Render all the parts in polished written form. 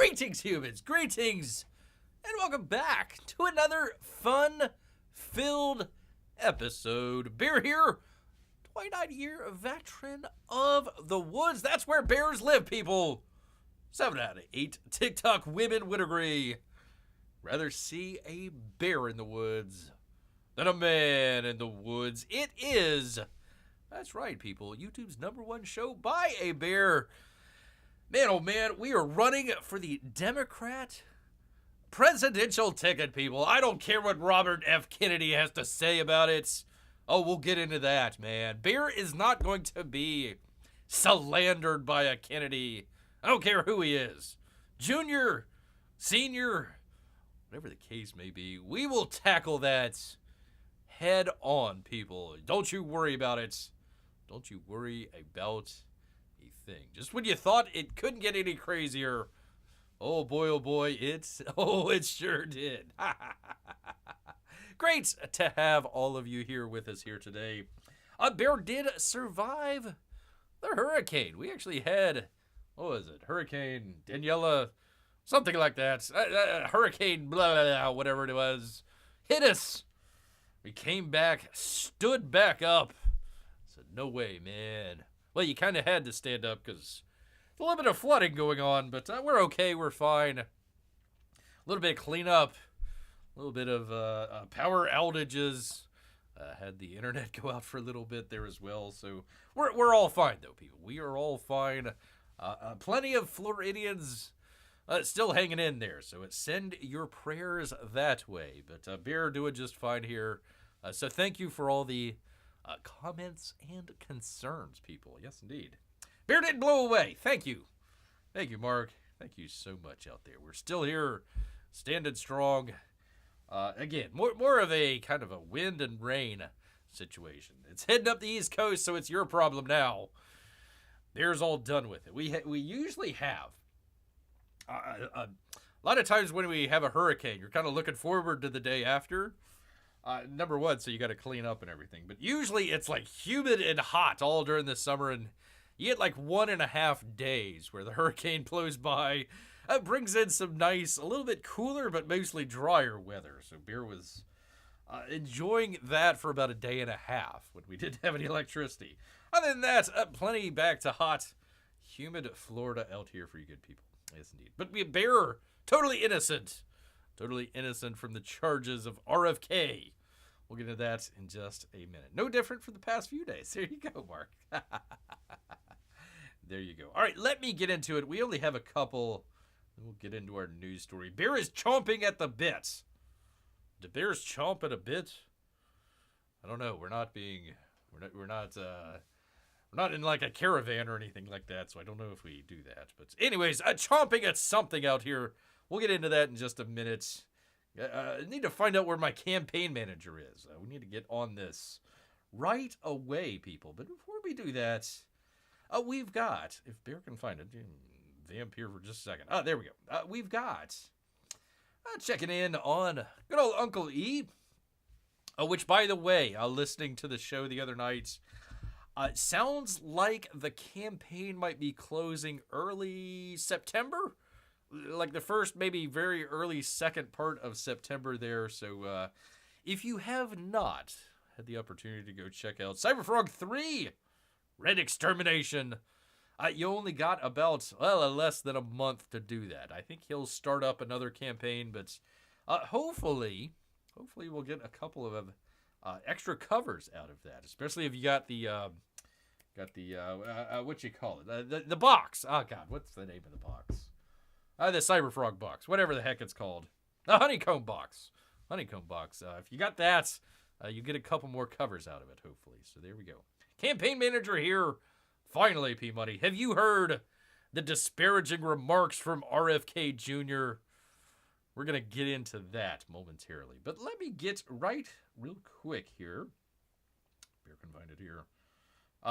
Greetings, humans. Greetings. And welcome back to another fun-filled episode. Bear here, 29-year veteran of the woods. That's where bears live, people. 7 out of 8 TikTok women would agree. Rather see a bear in the woods than a man in the woods. It is, that's right, people, YouTube's #1 show by a bear. Man, oh man, we are running for the Democrat presidential ticket, people. I don't care what Robert F. Kennedy has to say about it. Oh, we'll get into that, man. Bear is not going to be slandered by a Kennedy. I don't care who he is. Junior, senior, whatever the case may be. We will tackle that head on, people. Don't you worry about it. Don't you worry about thing. Just when you thought it couldn't get any crazier, oh boy, it sure did. Great to have all of you here with us here today. Bear did survive the hurricane. We actually had, what was it, Hurricane Daniela, something like that. Hurricane blah, blah, blah, whatever it was, hit us. We came back, stood back up, said, no way, man. Well, you kind of had to stand up because there's a little bit of flooding going on, but we're okay. We're fine. A little bit of cleanup, a little bit of power outages. Had the internet go out for a little bit there as well. So we're all fine, though, people. We are all fine. Plenty of Floridians still hanging in there. So send your prayers that way. But Bear doing just fine here. So thank you for all the comments and concerns, people. Yes, indeed. Bear didn't blow away. Thank you. Thank you, Marc. Thank you so much out there. We're still here, standing strong. Again, more of a kind of a wind and rain situation. It's heading up the East Coast, so it's your problem now. Bear's all done with it. We usually have a lot of times when we have a hurricane, you're kind of looking forward to the day after. #1, so you got to clean up and everything. But usually it's like humid and hot all during the summer, and you get like 1.5 days where the hurricane blows by. Brings in some nice, a little bit cooler, but mostly drier weather. So Bear was enjoying that for about 1.5 days when we didn't have any electricity. Other than that, plenty back to hot, humid Florida out here for you good people. Yes, indeed. But Bear, totally innocent. Totally innocent from the charges of RFK. We'll get into that in just a minute. No different from the past few days. There you go, Marc. There you go. All right, let me get into it. We only have a couple. We'll get into our news story. Bear is chomping at the bit. Do bears chomp at a bit? I don't know. We're not in like a caravan or anything like that, so I don't know if we do that. But anyways, chomping at something out here. We'll get into that in just a minute. I need to find out where my campaign manager is. We need to get on this right away, people. But before we do that, we've got, if Bear can find it, vamp here for just a second. There we go. We've got checking in on good old Uncle E, which, by the way, listening to the show the other night, sounds like the campaign might be closing early September. Like the first, maybe very early second part of September there. So if you have not had the opportunity to go check out Cyberfrog 3 Red Extermination, you only got about, less than a month to do that. I think he'll start up another campaign, but hopefully we'll get a couple of extra covers out of that, especially if you got the what you call it, the box. Oh God, what's the name of the box? The Cyberfrog box, whatever the heck it's called. The honeycomb box. If you got that, you get a couple more covers out of it, hopefully. So there we go. Campaign manager here. Finally, P-Money. Have you heard the disparaging remarks from RFK Jr? We're going to get into that momentarily. But let me get real quick here. Bear can find it here.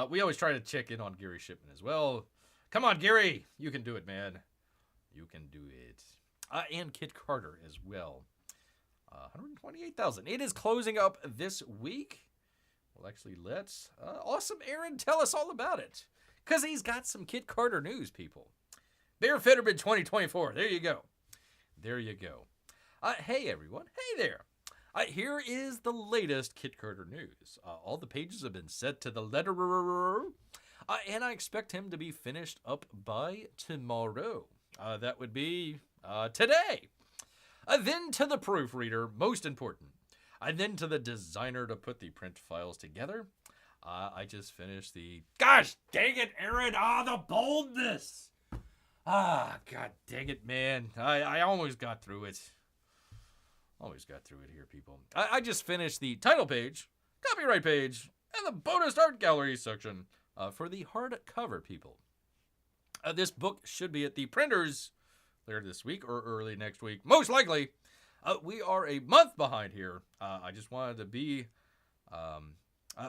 We always try to check in on Gary Shipman as well. Come on, Gary. You can do it, man. You can do it. And Kit Carter as well. 128,000. It is closing up this week. Well, actually, let's Awesome Aaron tell us all about it. Because he's got some Kit Carter news, people. Bear Fetterman 2024. There you go. There you go. Hey, everyone. Hey there. Here is the latest Kit Carter news. All the pages have been set to the letterer, and I expect him to be finished up by tomorrow. That would be today. Then to the proofreader, most important. Then to the designer to put the print files together. I just finished the... Gosh, dang it, Aaron! The boldness! God dang it, man. I almost got through it. Always got through it here, people. I just finished the title page, copyright page, and the bonus art gallery section for the hardcover, people. This book should be at the printers later this week or early next week. Most likely. We are a month behind here. I just wanted to be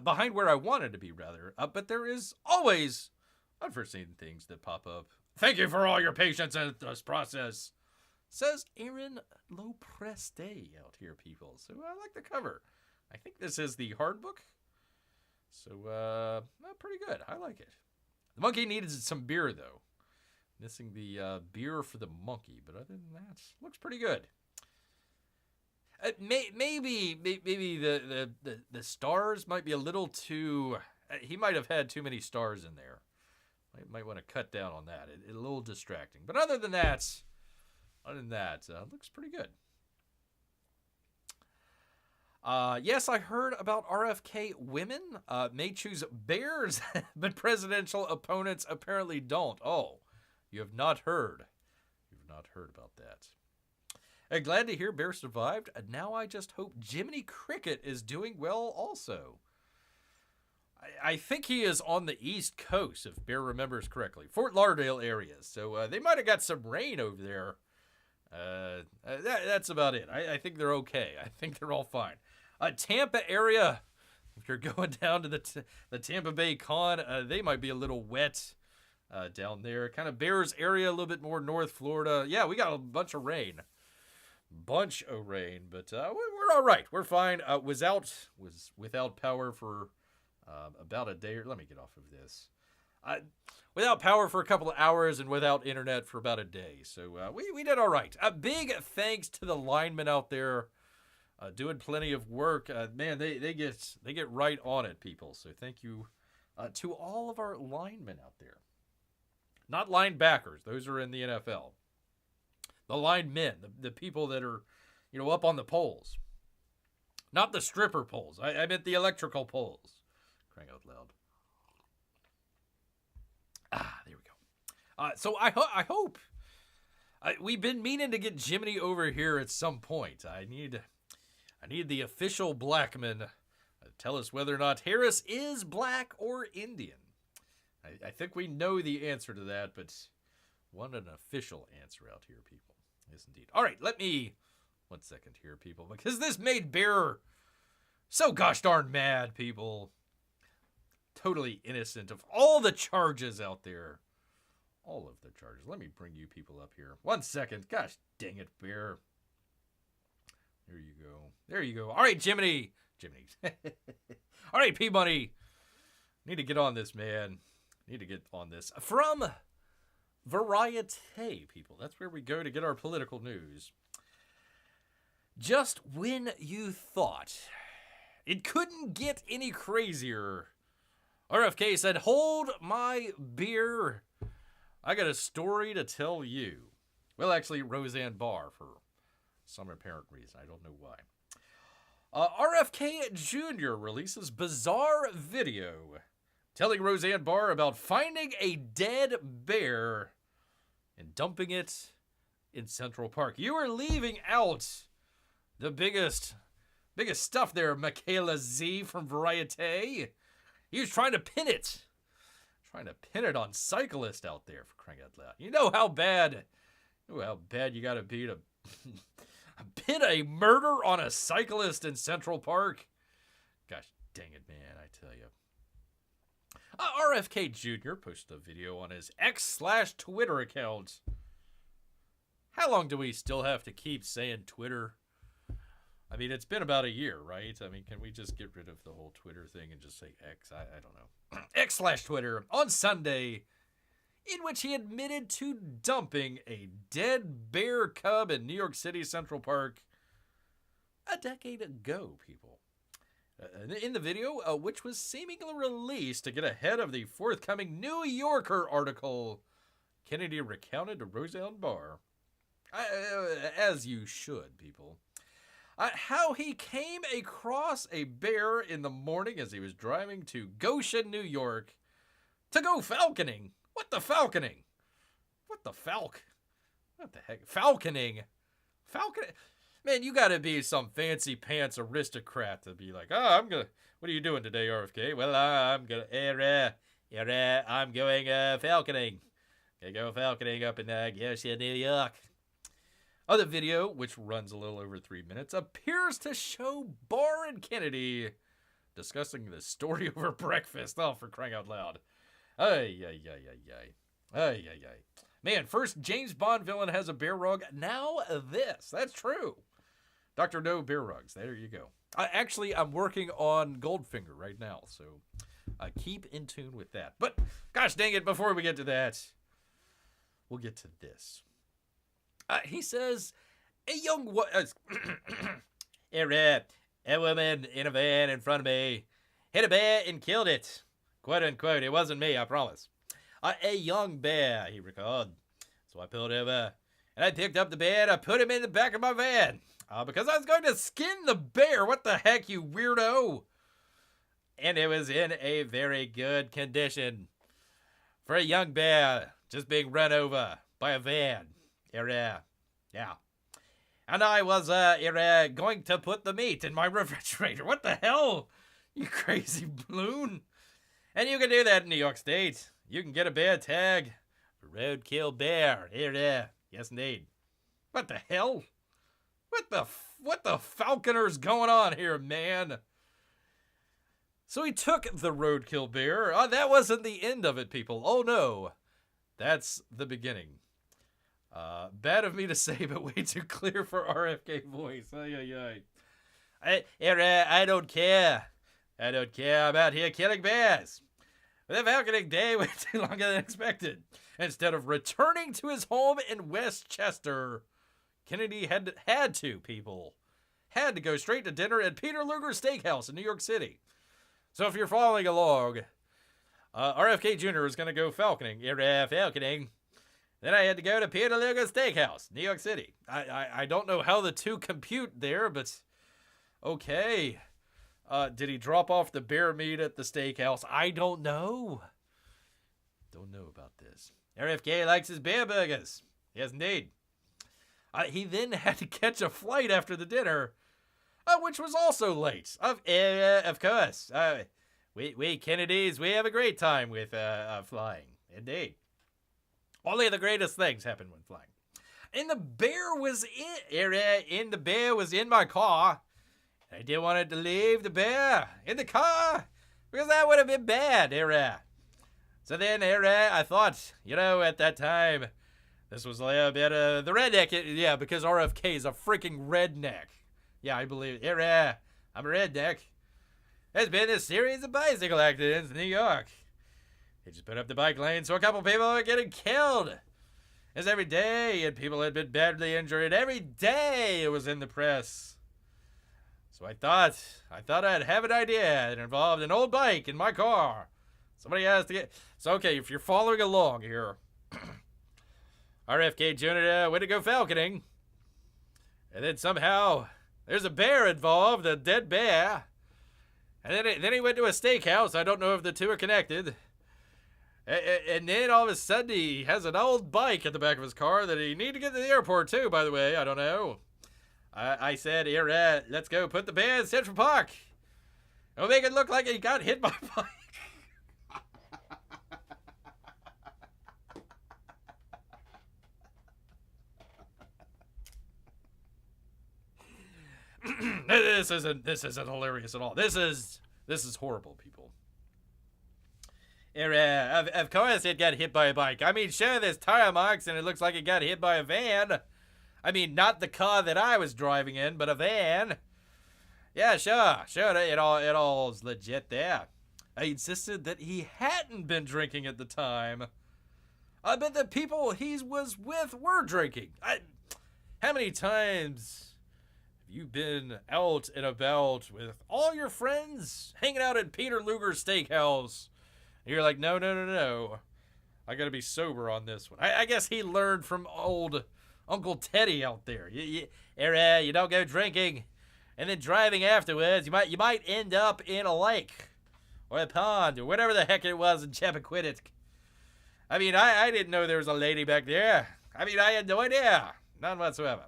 behind where I wanted to be, rather. But there is always unforeseen things that pop up. Thank you for all your patience in this process, says Aaron Lopreste out here, people. So I like the cover. I think this is the hard book. So, pretty good. I like it. The monkey needed some beer, though. Missing the beer for the monkey. But other than that, looks pretty good. Maybe the stars might be a little too... he might have had too many stars in there. Might want to cut down on that. It's a little distracting. But other than that, looks pretty good. Yes, I heard about RFK women may choose bears, but presidential opponents apparently don't. Oh, you have not heard. You've not heard about that. Glad to hear Bear survived. Now I just hope Jiminy Cricket is doing well also. I think he is on the East Coast, if Bear remembers correctly. Fort Lauderdale area. So they might have got some rain over there. That's about it. I think they're okay. I think they're all fine. Tampa area, if you're going down to the Tampa Bay Con, they might be a little wet down there. Kind of Bears area, a little bit more North Florida. Yeah, we got a bunch of rain. But we're all right. We're fine. Was without power for about a day. Let me get off of this. Without power for a couple of hours and without internet for about a day. So we did all right. A big thanks to the linemen out there doing plenty of work. Man, they get right on it, people. So thank you to all of our linemen out there. Not linebackers. Those are in the NFL. The linemen, the people that are, up on the poles. Not the stripper poles. I meant the electrical poles. Crying out loud. There we go. So I hope we've been meaning to get Jiminy over here at some point. I need the official Blackman to tell us whether or not Harris is black or Indian. I think we know the answer to that, but want an official answer out here, people. Yes, indeed. All right, let me 1 second here, people, because this made Bear so gosh darn mad, people. Totally innocent of all the charges out there. All of the charges. Let me bring you people up here. 1 second. Gosh dang it, Bear. There you go. There you go. All right, Jiminy. All right, P-Money. Need to get on this, man. Need to get on this. From Variety, people. That's where we go to get our political news. Just when you thought it couldn't get any crazier, RFK said, "Hold my beer. I got a story to tell you." Well, actually, Roseanne Barr, for some apparent reason. I don't know why. RFK Jr. releases bizarre video telling Roseanne Barr about finding a dead bear and dumping it in Central Park. You are leaving out the biggest stuff there, Michaela Z from Variety. He was trying to pin it. Trying to pin it on Cyclists out there, for crying out loud. You know how bad you gotta be to pin a murder on a cyclist in Central Park? Gosh dang it, man, I tell you. RFK Jr. posted a video on his X/Twitter account. How long do we still have to keep saying Twitter? I mean, it's been about a year, right? I mean, can we just get rid of the whole Twitter thing and just say X? I don't know. X/Twitter on Sunday in which he admitted to dumping a dead bear cub in New York City Central Park a decade ago, people. In the video, which was seemingly released to get ahead of the forthcoming New Yorker article, Kennedy recounted to Roseanne Barr, as you should, people, how he came across a bear in the morning as he was driving to Goshen, New York, to go falconing. What the falconing? What the falc? What the heck? Falconing? Falconing? Man, you gotta be some fancy pants aristocrat to be like, what are you doing today, RFK? Well, I'm going falconing. Gonna go falconing up in Goshen, New York. Other video, which runs a little over 3 minutes, appears to show Barr and Kennedy discussing the story over breakfast. Oh, for crying out loud. Man, first James Bond villain has a bear rug. Now this. That's true. Dr. No bear rugs. There you go. Actually, I'm working on Goldfinger right now, so keep in tune with that. But, gosh dang it, before we get to that, we'll get to this. He says, a woman in a van in front of me hit a bear and killed it. Quote unquote, it wasn't me, I promise. A young bear, he recalled. So I pulled over and I picked up the bear and I put him in the back of my van. Because I was going to skin the bear. What the heck, you weirdo? And it was in a very good condition. For a young bear just being run over by a van. Yeah. And I was going to put the meat in my refrigerator. What the hell? You crazy balloon. And you can do that in New York State. You can get a bear tag. Roadkill bear. Here. Yes, indeed. What the hell? What the falconer's going on here, man? So he took the roadkill bear. That wasn't the end of it, people. Oh, no. That's the beginning. Bad of me to say, but way too clear for RFK voice. I don't care. I don't care. I'm out here killing bears. But the falconing day went too longer than expected. Instead of returning to his home in Westchester, Kennedy had to go straight to dinner at Peter Luger's Steakhouse in New York City. So if you're following along, RFK Jr. is going to go falconing. Falconing. Then I had to go to Peter Luger's Steakhouse, New York City. I don't know how the two compute there, but okay. Did he drop off the bear meat at the steakhouse? I don't know. Don't know about this. RFK likes his bear burgers. Yes, indeed. He then had to catch a flight after the dinner, which was also late. Of course. We Kennedys, we have a great time with flying. Indeed. Only the greatest things happen when flying. And the bear was in my car. I didn't want to leave the bear in the car because that would have been bad. So then I thought, at that time, this was a little bit of the redneck. Yeah, because RFK is a freaking redneck. Yeah, I believe it. I'm a redneck. There's been a series of bicycle accidents in New York. They just put up the bike lane so a couple people are getting killed. As every day, and people had been badly injured. Every day it was in the press. So I thought I'd have an idea. It involved an old bike in my car. Somebody has to get... So, okay, if you're following along here, RFK Jr. went to go falconing. And then somehow, there's a bear involved, a dead bear. And then he went to a steakhouse. I don't know if the two are connected. And then all of a sudden, he has an old bike at the back of his car that he need to get to the airport, too, by the way. I don't know. I said, let's go put the bear in Central Park. We'll make it look like he got hit by a bike. This isn't hilarious at all. This is horrible, people. Of course it got hit by a bike. I mean, sure, there's tire marks and it looks like it got hit by a van. I mean, not the car that I was driving in, but a van. Yeah, sure, it all's legit there. I insisted that he hadn't been drinking at the time. But the people he was with were drinking. How many times have you been out and about with all your friends, hanging out at Peter Luger's Steakhouse? And you're like, no. I gotta be sober on this one. I guess he learned from old Uncle Teddy out there. You don't go drinking and then driving afterwards. You might end up in a lake or a pond or whatever the heck it was in Chappaquiddick. I mean, I didn't know there was a lady back there. I mean, I had no idea. None whatsoever.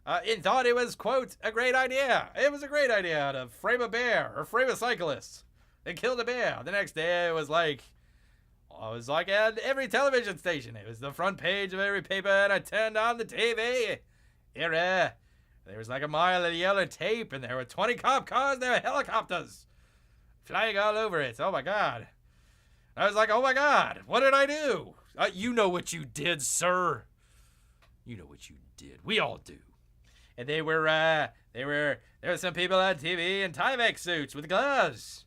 And thought it was, quote, a great idea. It was a great idea to frame a bear or frame a cyclist and kill the bear. The next day it was like at every television station. It was the front page of every paper, and I turned on the TV. There was like a mile of yellow tape, and there were 20 cop cars, there were helicopters flying all over it. Oh my God. I was like, oh my God, what did I do? You know what you did, sir. You know what you did. We all do. And there were some people on TV in Tyvek suits with gloves,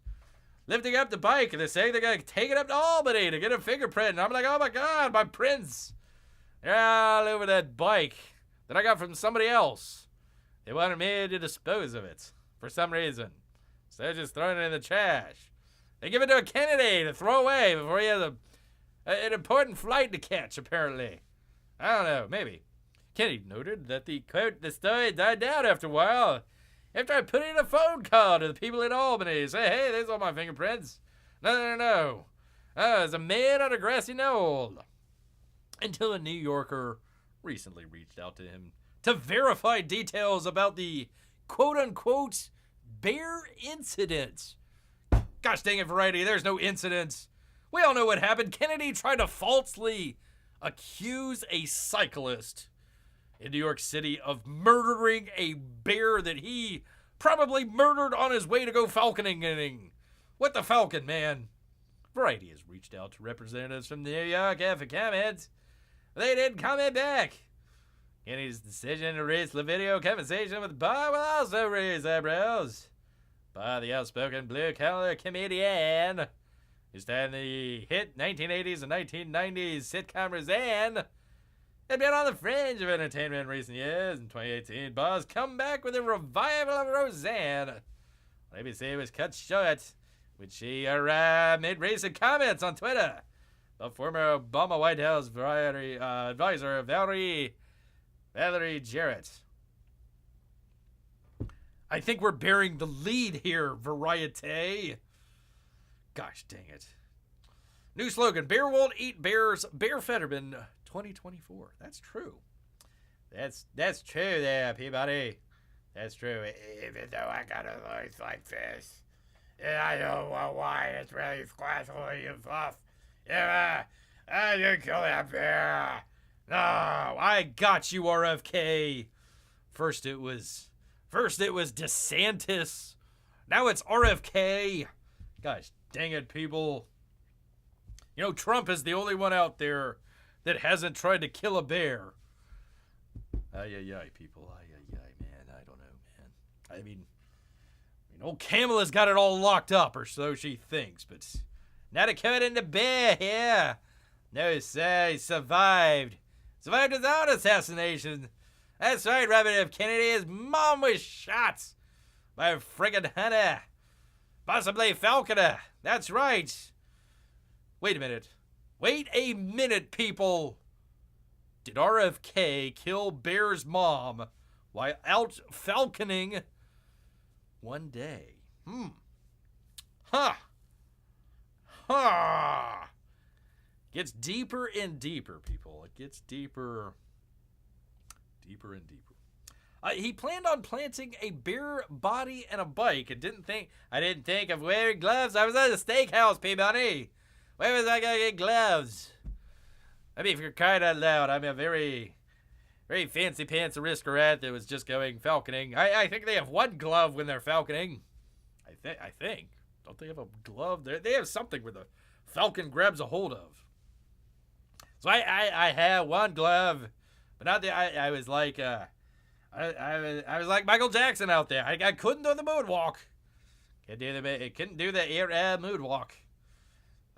lifting up the bike, and they're saying they're going to take it up to Albany to get a fingerprint. And I'm like, oh my God, my prints. They're all over that bike that I got from somebody else. They wanted me to dispose of it for some reason. So they're just throwing it in the trash. They give it to a Kennedy to throw away before he has an important flight to catch, apparently. I don't know, maybe. Kennedy noted that the story died down after a while. After I put in a phone call to the people in Albany, say, hey, there's all my fingerprints. No. There's a man on a grassy knoll. Until a New Yorker recently reached out to him to verify details about the quote-unquote bear incident. Gosh dang it, Variety, there's no incident. We all know what happened. Kennedy tried to falsely accuse a cyclist in New York City of murdering a bear that he probably murdered on his way to go falconing. What the falcon, man? Variety has reached out to representatives from New York for comments. They didn't comment back. Kennedy's decision to raise the video conversation with Barr will also raise eyebrows. Barr, the outspoken blue-collar comedian who starred in the hit 1980s and 1990s sitcom Roseanne, had been on the fringe of entertainment in recent years. In 2018, Barr's come back with a revival of Roseanne. ABC was cut short when she made recent comments on Twitter about former Obama White House advisor Valerie Jarrett. I think we're bearing the lead here, Variety. Gosh dang it. New slogan, Bear won't eat bears, Bear Fetterman 2024. That's true. That's true there, Peabody. That's true. Even though I got a voice like this, and I don't know why it's really squashly and fluff. Yeah, I didn't kill that bear. No, I got you, RFK. First it was DeSantis. Now it's RFK. Gosh dang it, people. You know, Trump is the only one out there that hasn't tried to kill a bear. Ay, people. Ay, man. I don't know, man. I mean, old Kamala's got it all locked up, or so she thinks, but not a cut in the bear here. No, sir, he survived. Survived his own assassination. That's right, Robert F. Kennedy. His mom was shot by a friggin' hunter. Possibly falconer. That's right. Wait a minute, people. Did RFK kill Bear's mom while out falconing one day? Gets deeper and deeper, people. It gets deeper and deeper. He planned on planting a bear body and a bike and I didn't think of wearing gloves. I was at a steakhouse, Peabody. Where was I going to get gloves? I mean, if you're kind of loud, I'm a very, very fancy pants aristocrat that was just going falconing. I think they have one glove when they're falconing. I think. Don't they have a glove? They have something where the falcon grabs a hold of. So I have one glove, but not the. I was like I was like Michael Jackson out there. I couldn't do the moonwalk. Couldn't do the air moonwalk.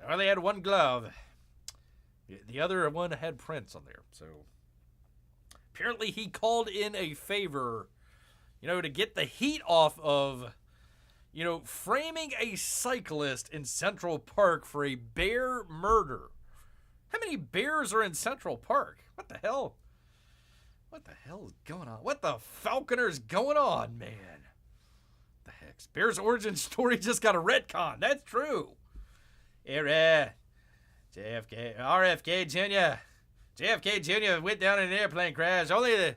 I only had one glove. The other one had Prince on there. So apparently he called in a favor, to get the heat off of, framing a cyclist in Central Park for a bear murder. How many bears are in Central Park? What the hell? What the hell is going on? What the falconer's going on, man? The heck? Bear's origin story just got a retcon. That's true. RFK Jr. JFK Jr. went down in an airplane crash. Only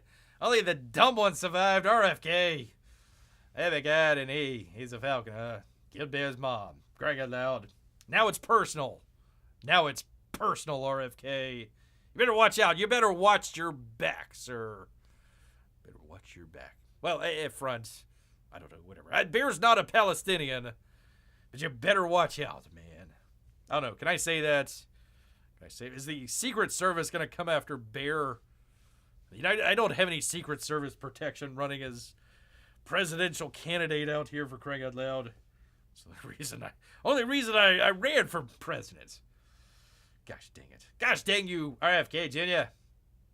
the dumb one survived. RFK. Oh my God, and he's a falconer. Killed Bear's mom. Crying out loud. Now it's personal. RFK. You better watch out. You better watch your back, sir. Better watch your back. Well, front. I don't know, whatever. Bear's not a Palestinian, but you better watch out, man. I don't know. Can I say that? Is the Secret Service going to come after Bear? I don't have any Secret Service protection running as presidential candidate out here, for crying out loud. It's the only reason I ran for president. Gosh dang it. Gosh dang you, RFK Jr.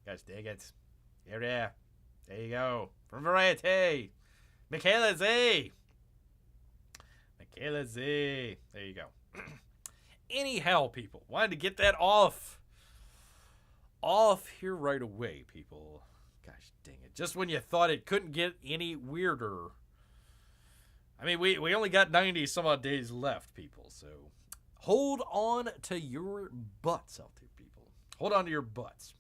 Gosh dang it. Yeah. There you go. From Variety. Michaela Z. There you go. Anyhow, people, wanted to get that off here right away, people. Gosh dang it. Just when you thought it couldn't get any weirder. I mean, we only got 90 some odd days left, people, so hold on to your butts out there, people. Hold on to your butts.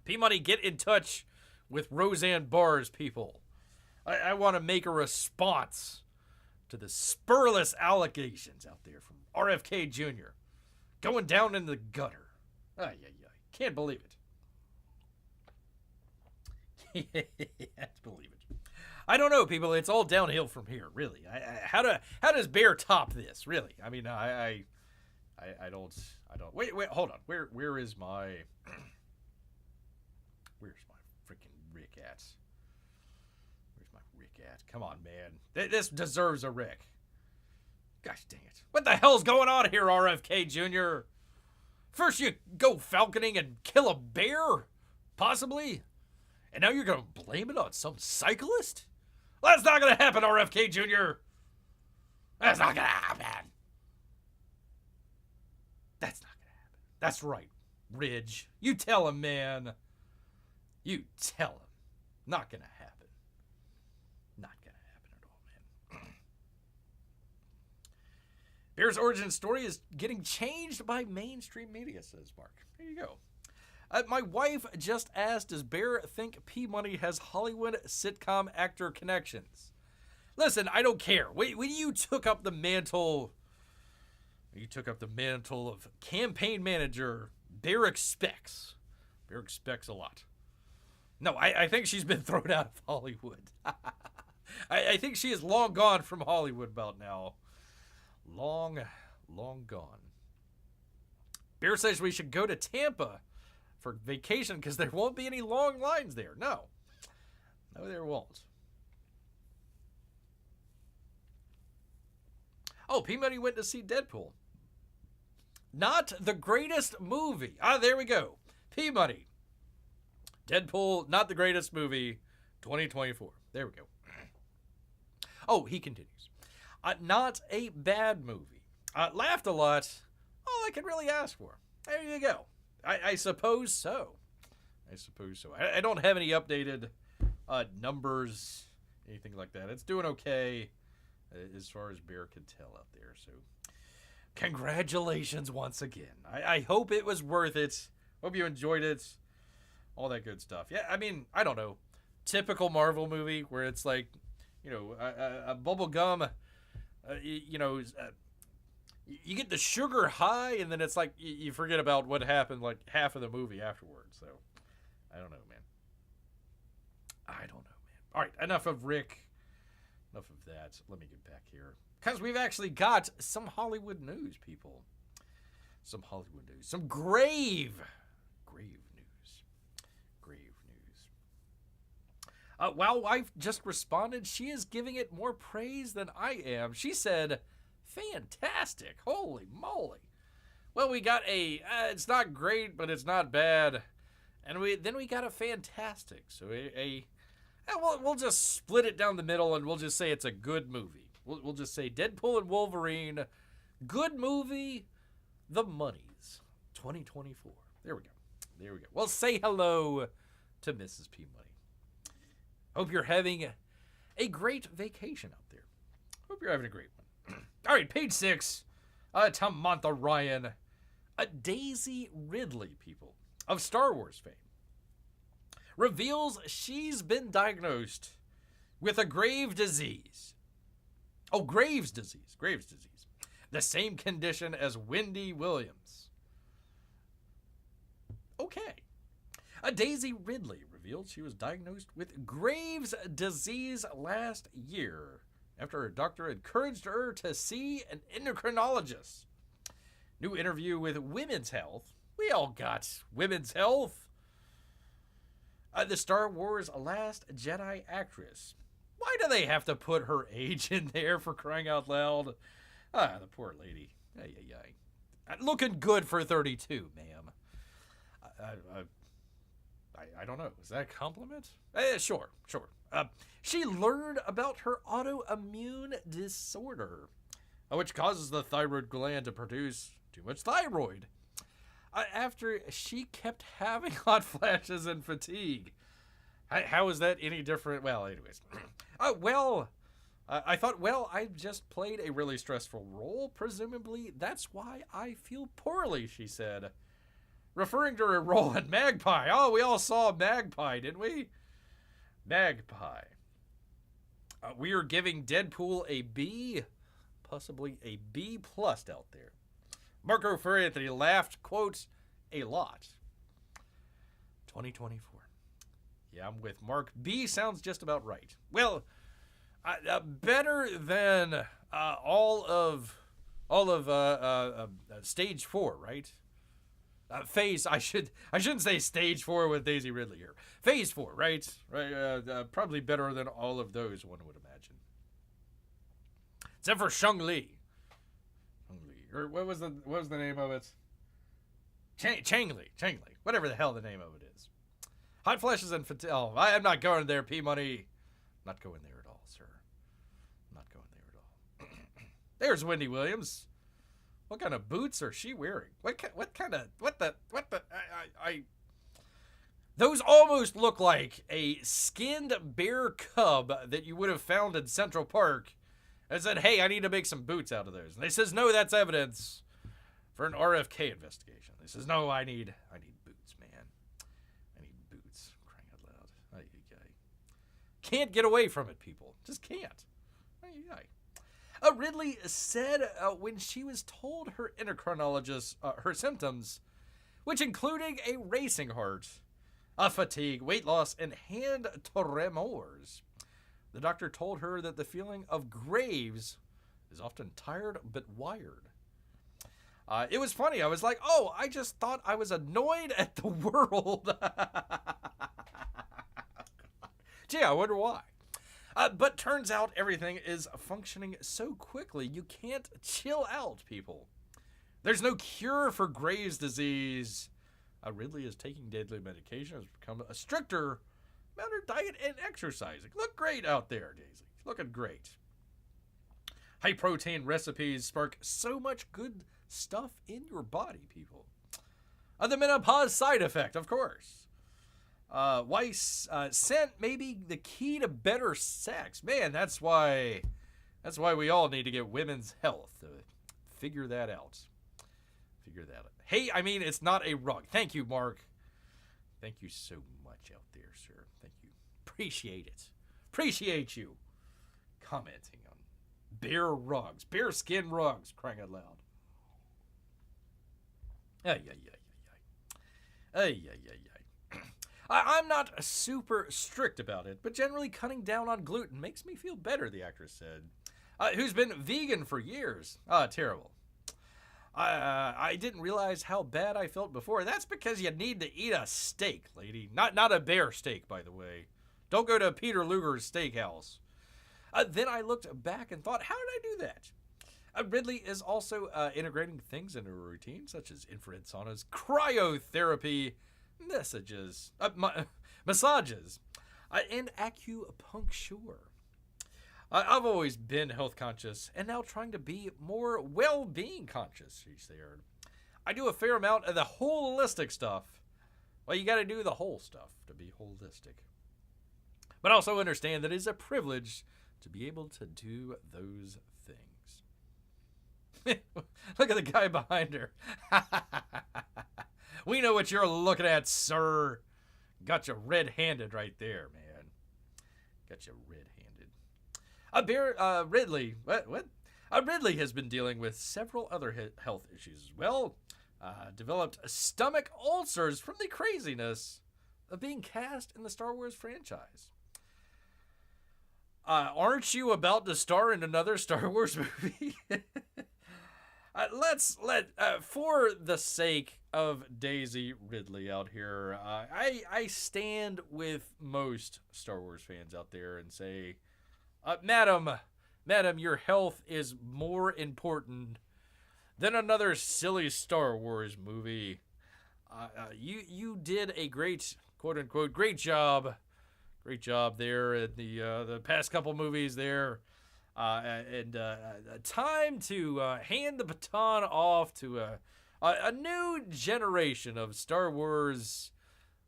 P-Money, get in touch with Roseanne Barr's, people. I want to make a response to the spurless allegations out there from RFK Jr. going down in the gutter. Can't believe it. Can't believe it. I don't know, people. It's all downhill from here, really. How does Bear top this, really? I mean, I don't. Wait, hold on. Where is my? Where's my freaking Rick at? Where's my Rick at? Come on, man. This deserves a Rick. Gosh dang it. What the hell's going on here, RFK Jr.? First you go falconing and kill a bear, possibly, and now you're going to blame it on some cyclist? Well, that's not going to happen, RFK Jr. That's not going to happen. That's not going to happen. That's right, Ridge. You tell him, man. You tell him. Not going to happen. Not going to happen at all, man. Bear's origin story is getting changed by mainstream media, says Marc. There you go. My wife just asked, does Bear think P-Money has Hollywood sitcom actor connections? Listen, I don't care. When you took up the mantle, of campaign manager, Bear expects a lot. No, I think she's been thrown out of Hollywood. I think she is long gone from Hollywood about now. Long gone. Bear says we should go to Tampa for vacation because there won't be any long lines there. No, there won't. Oh, P-Money went to see Deadpool. Not the greatest movie. There we go. P-Money. Deadpool, not the greatest movie, 2024. There we go. Oh, he continues. Not a bad movie. Laughed a lot. All I could really ask for. There you go. I suppose so. I don't have any updated numbers, anything like that. It's doing okay as far as Bear can tell out there. So congratulations once again. I hope it was worth it. Hope you enjoyed it. All that good stuff. Yeah, I mean, I don't know. Typical Marvel movie where it's like, a bubble gum, you get the sugar high, and then it's like you forget about what happened like half of the movie afterwards. So, I don't know, man. All right, enough of Rick. Enough of that. Let me get back here. Because we've actually got some Hollywood news, people. Some Hollywood news. Some grave news. While wife just responded, she is giving it more praise than I am. She said, fantastic. Holy moly. Well, we got a, it's not great, but it's not bad. And then we got a fantastic. So we'll just split it down the middle and we'll just say it's a good movie. We'll just say Deadpool and Wolverine, good movie, The Moneys, 2024. There we go. Well, say hello to Mrs. P. Money. Hope you're having a great vacation out there. Hope you're having a great one. All right, page 6. Tamantha Ryan, Daisy Ridley, people, of Star Wars fame, reveals she's been diagnosed with a grave disease. Oh, Graves' disease. The same condition as Wendy Williams. Okay. Daisy Ridley revealed she was diagnosed with Graves' disease last year after her doctor encouraged her to see an endocrinologist. New interview with Women's Health. We all got Women's Health. The Star Wars Last Jedi actress. Why do they have to put her age in there, for crying out loud? The poor lady. Looking good for 32, ma'am. I don't know. Is that a compliment? Sure. She learned about her autoimmune disorder, which causes the thyroid gland to produce too much thyroid, after she kept having hot flashes and fatigue. How is that any different? Well, anyways. I thought, I just played a really stressful role. Presumably, that's why I feel poorly, she said, referring to her role in Magpie. Oh, we all saw Magpie, didn't we? Magpie. We are giving Deadpool a B, possibly a B+ out there. Marco Ferretti laughed, quote, a lot. 2024. Yeah, I'm with Mark. B sounds just about right. Well, better than all of stage 4, right? I shouldn't say stage 4 with Daisy Ridley here. Phase 4, right? Probably better than all of those, one would imagine. Except for Shang-Li. Or what was the name of it? Chang-Li. Whatever the hell the name of it is. Hot flashes and fatigue. Oh, I'm not going there, P-Money. Not going there at all, sir. Not going there at all. There's Wendy Williams. What kind of boots are she wearing? Those almost look like a skinned bear cub that you would have found in Central Park. I said, hey, I need to make some boots out of those. And they says, no, that's evidence for an RFK investigation. They says, no, I need boots, man. I need boots. Crying out loud. Can't get away from it, people. Just can't. Ridley said when she was told her endocrinologist her symptoms, which including a racing heart, fatigue, weight loss, and hand tremors, the doctor told her that the feeling of Graves is often tired but wired. It was funny. I was like, oh, I just thought I was annoyed at the world. Gee, I wonder why. But turns out everything is functioning so quickly, you can't chill out, people. There's no cure for Graves' disease. Ridley is taking deadly medication, has become a stricter about her diet and exercising. Look great out there, Daisy. Looking great. High protein recipes spark so much good stuff in your body, people. The menopause side effect, of course. Weiss scent may be the key to better sex. Man, that's why we all need to get Women's Health to figure that out. Hey, I mean, it's not a rug. Thank you, Mark. Thank you so much out there, sir. Thank you. Appreciate it. Appreciate you commenting on bear rugs, bear skin rugs, crying out loud. I'm not super strict about it, but generally cutting down on gluten makes me feel better, the actress said. Who's been vegan for years. Terrible. I didn't realize how bad I felt before. That's because you need to eat a steak, lady. Not a bear steak, by the way. Don't go to Peter Luger's steakhouse. Then I looked back and thought, how did I do that? Ridley is also integrating things into her routine, such as infrared saunas, cryotherapy, massages, and acupuncture. I've always been health conscious and now trying to be more well-being conscious, she said. I do a fair amount of the holistic stuff. Well, you got to do the whole stuff to be holistic. But also understand that it is a privilege to be able to do those things. Look at the guy behind her. We know what you're looking at, sir. Got you red-handed right there, man. Got you red-handed. Ridley. What? Ridley has been dealing with several other health issues as well. Developed stomach ulcers from the craziness of being cast in the Star Wars franchise. Aren't you about to star in another Star Wars movie? For the sake of Daisy Ridley out here, I stand with most Star Wars fans out there and say, Madam, your health is more important than another silly Star Wars movie. You did a great, quote unquote, great job there in the past couple movies there. Time to hand the baton off to a new generation of Star Wars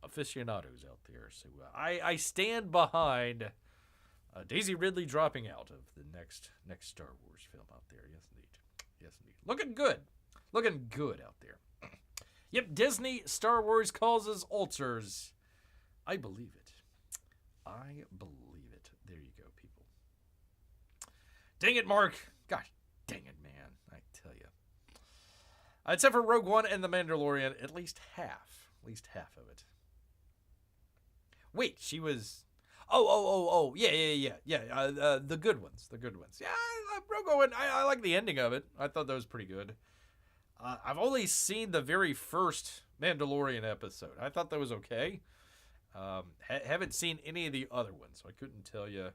aficionados out there. So I stand behind Daisy Ridley dropping out of the next Star Wars film out there. Yes, indeed. Yes, indeed. Looking good out there. Yep, Disney Star Wars causes ulcers. I believe it. There you go, people. Dang it, Marc. Gosh, dang it, man. I tell you. Except for Rogue One and The Mandalorian, at least half of it. Wait, she was... Oh, yeah. The good ones. Yeah, Rogue One, I like the ending of it. I thought that was pretty good. I've only seen the very first Mandalorian episode. I thought that was okay. Haven't seen any of the other ones, so I couldn't tell you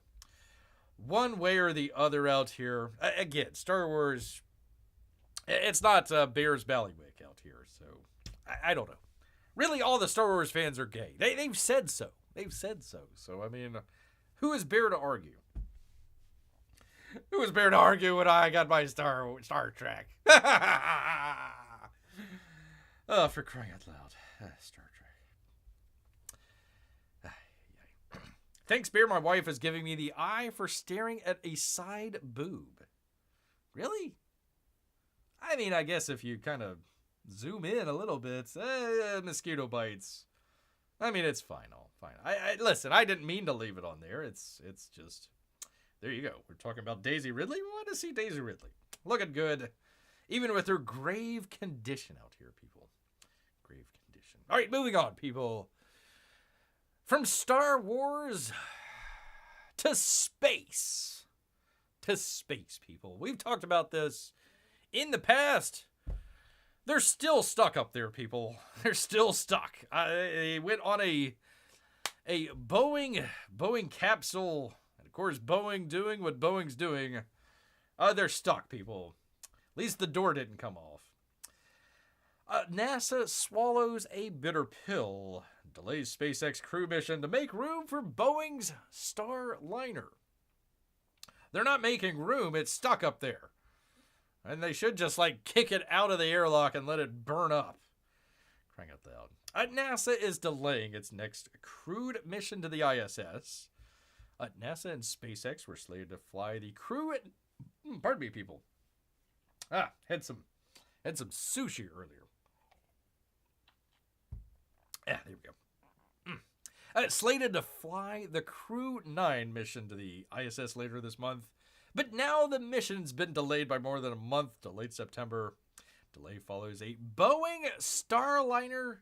one way or the other out here. Again, Star Wars, it's not Bears Ballywick out here, so I don't know. Really, all the Star Wars fans are gay. They've said so. So, I mean, who is Bear to argue? Who is Bear to argue when I got my Star Trek? Oh, for crying out loud. Star Trek. Thanks, Bear. My wife is giving me the eye for staring at a side boob. Really? I mean, I guess if you kind of zoom in a little bit, mosquito bites. I mean, it's fine. Listen, I didn't mean to leave it on there. It's just, there you go. We're talking about Daisy Ridley. We want to see Daisy Ridley. Looking good. Even with her grave condition out here, people. Grave condition. All right, moving on, people. From Star Wars to space. People. We've talked about this in the past. They're still stuck up there, people. They're still stuck. They went on a Boeing capsule. And of course, Boeing doing what Boeing's doing. They're stuck, people. At least the door didn't come off. NASA swallows a bitter pill. Delays SpaceX crew mission to make room for Boeing's Starliner. They're not making room. It's stuck up there. And they should just, kick it out of the airlock and let it burn up. Crying out loud. NASA is delaying its next crewed mission to the ISS. NASA and SpaceX were slated to fly the crew at... Pardon me, people. Had some sushi earlier. There we go. Slated to fly the Crew 9 mission to the ISS later this month. But now the mission's been delayed by more than a month to late September. Delay follows a Boeing Starliner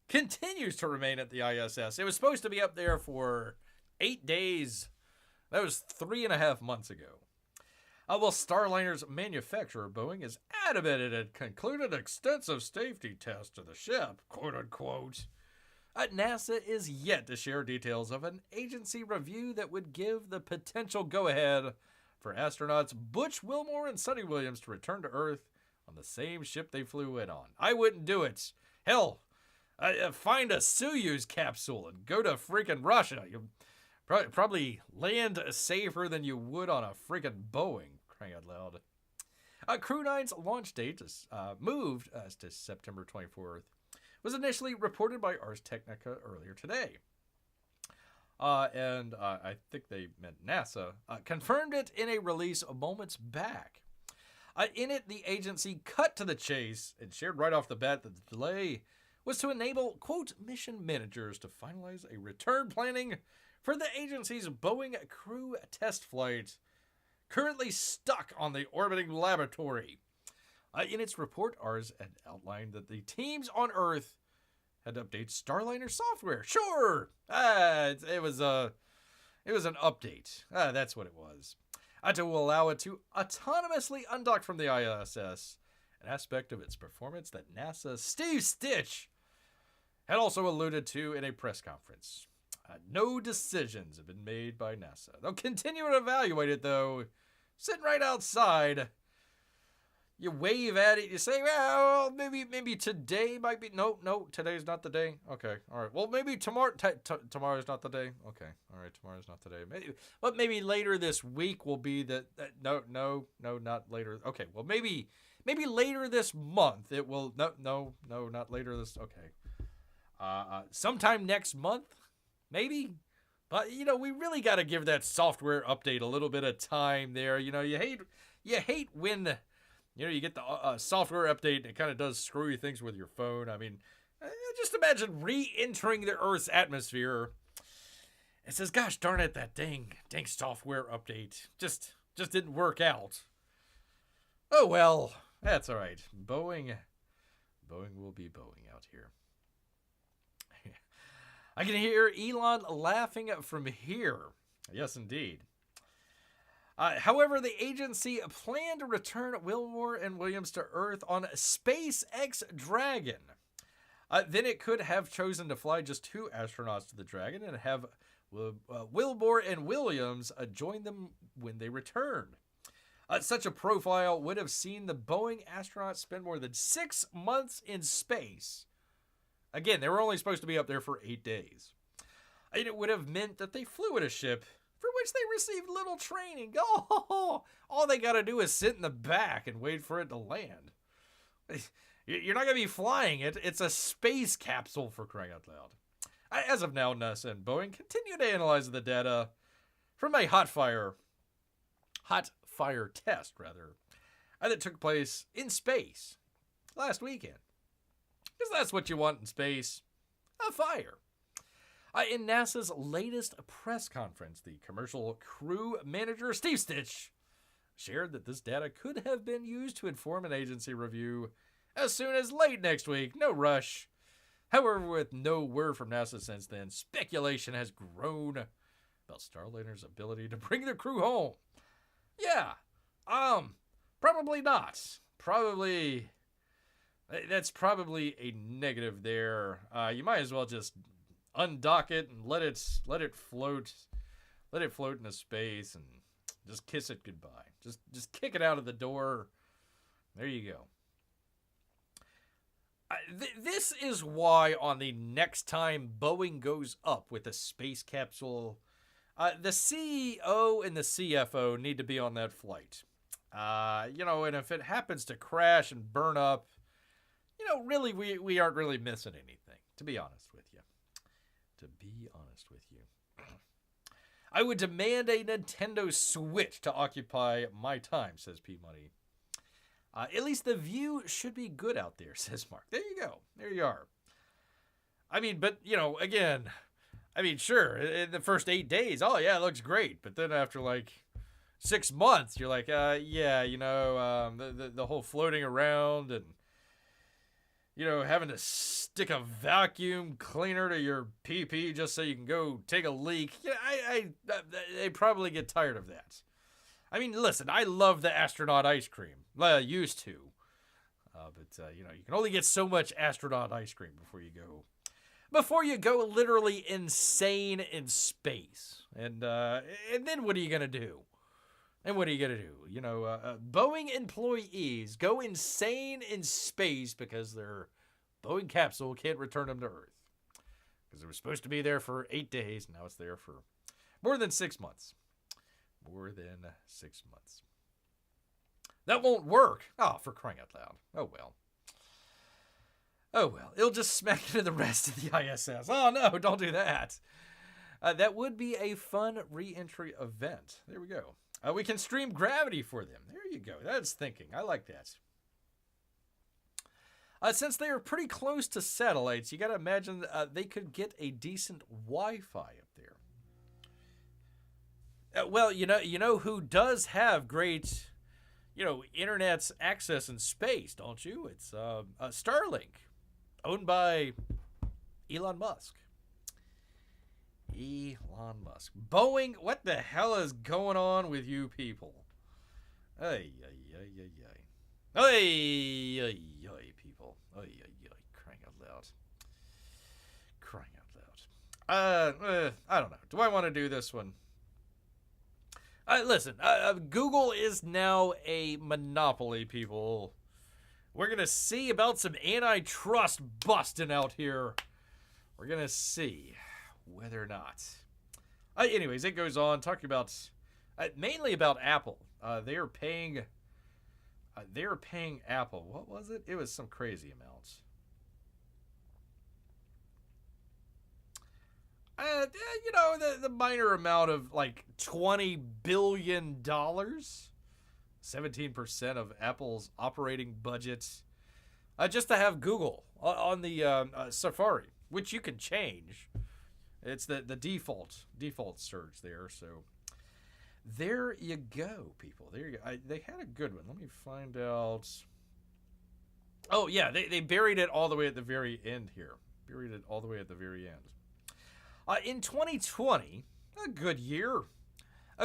continues to remain at the ISS. It was supposed to be up there for 8 days. That was 3.5 months ago. Well, Starliner's manufacturer, Boeing, is adamant it had concluded extensive safety tests of the ship, quote unquote. NASA is yet to share details of an agency review that would give the potential go-ahead for astronauts Butch Wilmore and Sonny Williams to return to Earth on the same ship they flew in on. I wouldn't do it. Hell, find a Soyuz capsule and go to freaking Russia. You'll probably land safer than you would on a freaking Boeing, crying out loud. Crew 9's launch date is moved to September 24th. Was initially reported by Ars Technica earlier today. And I think they meant NASA, confirmed it in a release moments back. In it, the agency cut to the chase and shared right off the bat that the delay was to enable, quote, mission managers to finalize a return planning for the agency's Boeing crew test flight, currently stuck on the orbiting laboratory. In its report, Ars had outlined that the teams on Earth had to update Starliner software. Sure, it was an update. That's what it was. To allow it to autonomously undock from the ISS, an aspect of its performance that NASA's Steve Stitch had also alluded to in a press conference. No decisions have been made by NASA. They'll continue to evaluate it, though. Sitting right outside, you wave at it, you say, well, maybe today might be, no, today's not the day. Okay, all right. Well, maybe tomorrow's not the day. Okay, all right, tomorrow's not the day. Maybe later this week will be no, not later. Okay, well, maybe later this month it will, no, not later this, okay. Sometime next month, maybe. But, we really got to give that software update a little bit of time there. You hate when, you get the software update and it kind of does screwy things with your phone. I mean, just imagine re-entering the Earth's atmosphere. It says, gosh darn it, that dang software update just didn't work out. Oh, well, that's all right. Boeing will be Boeing out here. I can hear Elon laughing from here. Yes, indeed. However, the agency planned to return Wilmore and Williams to Earth on SpaceX Dragon. Then it could have chosen to fly just 2 astronauts to the Dragon and have Wilmore and Williams join them when they returned. Such a profile would have seen the Boeing astronauts spend more than 6 months in space. Again, they were only supposed to be up there for 8 days. And it would have meant that they flew in a ship for which they received little training. Oh, all they got to do is sit in the back and wait for it to land. You're not going to be flying it. It's a space capsule, for crying out loud. As of now, NASA and Boeing continue to analyze the data from a hot fire test, that took place in space last weekend. Because that's what you want in space, a fire. In NASA's latest press conference, the commercial crew manager, Steve Stitch, shared that this data could have been used to inform an agency review as soon as late next week. No rush. However, with no word from NASA since then, speculation has grown about Starliner's ability to bring the crew home. Yeah, probably not. That's probably a negative there. You might as well just undock it and let it float into space and just kiss it goodbye. Just kick it out of the door. There you go. This is why on the next time Boeing goes up with a space capsule, the CEO and the CFO need to be on that flight. And if it happens to crash and burn up, really, we aren't really missing anything, to be honest with you. I would demand a Nintendo Switch to occupy my time, says P Money. At least the view should be good out there, says Marc. There you go. There you are. I mean, but, sure, in the first 8 days, oh, yeah, it looks great. But then after, 6 months, you're like, the whole floating around and, having to stick a vacuum cleaner to your pee-pee just so you can go take a leak. They probably get tired of that. I mean, listen, I love the astronaut ice cream. Used to. But you can only get so much astronaut ice cream before you go literally insane in space. And then what are you going to do? And what are you going to do? You know, Boeing employees go insane in space because their Boeing capsule can't return them to Earth. Because it was supposed to be there for 8 days. Now it's there for more than 6 months. More than 6 months. That won't work. Oh, for crying out loud. Oh, well. Oh, well. It'll just smack into the rest of the ISS. Oh, no, don't do that. That would be a fun re-entry event. There we go. We can stream Gravity for them. There you go. That's thinking. I like that. Since they are pretty close to satellites, you got to imagine they could get a decent Wi-Fi up there. Well, you know who does have great, internet's access in space, don't you? It's Starlink, owned by Elon Musk. Elon Musk. Boeing, what the hell is going on with you people? Ay, people. Crying out loud. Crying out loud. I don't know. Do I want to do this one? Listen, Google is now a monopoly, people. We're going to see about some antitrust busting out here. We're going to see whether or not. Anyways, it goes on talking about mainly about Apple. They are paying Apple. What was it? It was some crazy amount. The minor amount of like $20 billion. 17% of Apple's operating budget. Just to have Google on the Safari, which you can change. It's the default search there. So there you go, people. There you go. They had a good one. Let me find out. Oh, yeah. They buried it all the way at the very end here. Buried it all the way at the very end. In 2020, a good year,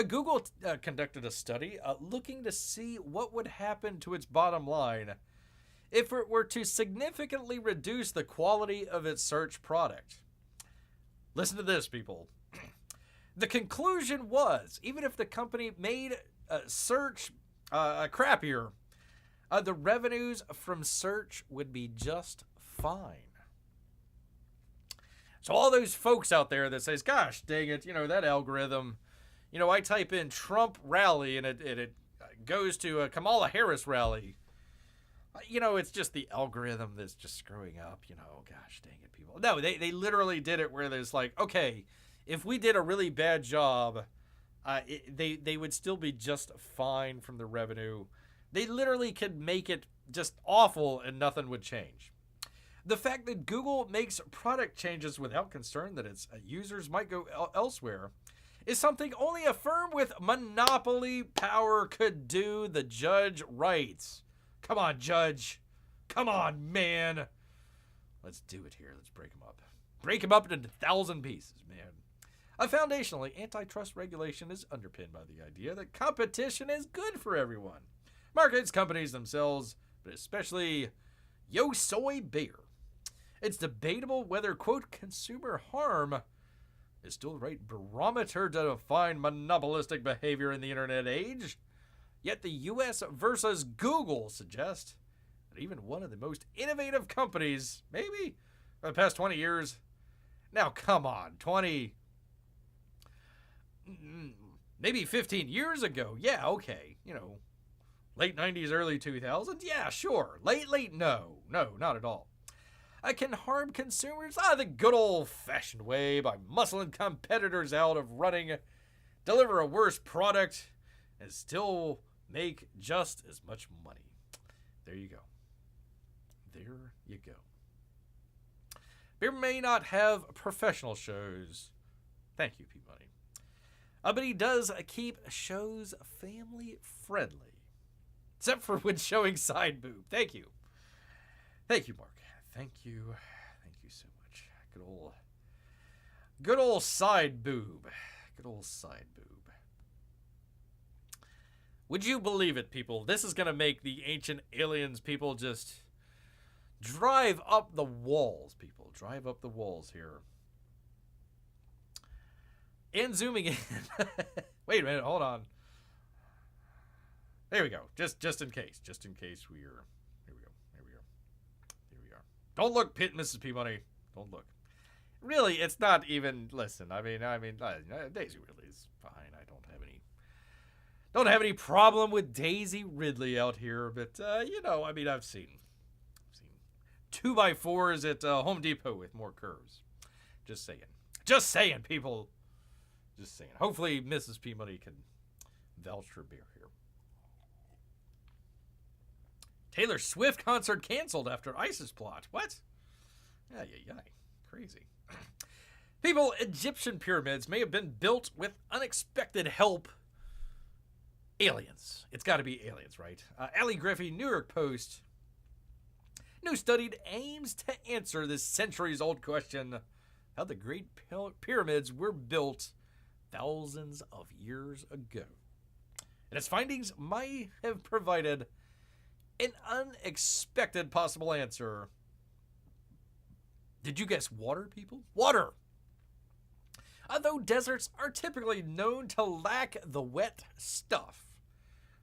Google conducted a study looking to see what would happen to its bottom line if it were to significantly reduce the quality of its search product. Listen to this, people. The conclusion was, even if the company made search crappier, the revenues from search would be just fine. So all those folks out there that says, gosh, dang it, that algorithm, I type in Trump rally and it goes to a Kamala Harris rally. It's just the algorithm that's just screwing up, gosh, dang it, people. No, they literally did it where there's like, okay, if we did a really bad job, they would still be just fine from the revenue. They literally could make it just awful and nothing would change. The fact that Google makes product changes without concern that its users might go elsewhere is something only a firm with monopoly power could do. The judge writes. Come on, judge. Come on, man. Let's do it here. Let's break them up. Break them up into 1,000 pieces, man. Foundationally, antitrust regulation is underpinned by the idea that competition is good for everyone. Markets, companies themselves, but especially Yo Soy Beer. It's debatable whether, quote, consumer harm is still the right barometer to define monopolistic behavior in the internet age. Yet the US versus Google suggest that even one of the most innovative companies, maybe, for the past 20 years. Now, come on, 20, maybe 15 years ago. Yeah, okay, late 90s, early 2000s. Yeah, sure. Late, no, not at all. Can harm consumers the good old-fashioned way by muscling competitors out of running, deliver a worse product, and still make just as much money. There you go. There you go. Beer may not have professional shows. Thank you, Peabody. But he does keep shows family-friendly. Except for when showing side boob. Thank you. Thank you, Marc. Thank you so much. Good old side boob. Good old side boob. Would you believe it, people? This is going to make the ancient aliens people just drive up the walls, people. Drive up the walls here. And zooming in. Wait a minute, hold on. There we go. Just in case. Just in case we are. Here we go. Here we are. Here we are. Don't look, Mrs. Peabody. Don't look. Really, it's not even. Listen, I mean, Daisy Ridley is fine. I don't have any problem with Daisy Ridley out here. But I've seen 2x4s at Home Depot with more curves. Just saying, people. Just saying. Hopefully, Mrs. Peabody can vouch for beer here. Taylor Swift concert canceled after ISIS plot. What? Yeah. Crazy. People, Egyptian pyramids may have been built with unexpected help. Aliens. It's got to be aliens, right? Allie Griffey, New York Post. New study aims to answer this centuries-old question, how the Great Pyramids were built thousands of years ago. And its findings might have provided an unexpected possible answer. Did you guess water, people? Water! Although deserts are typically known to lack the wet stuff,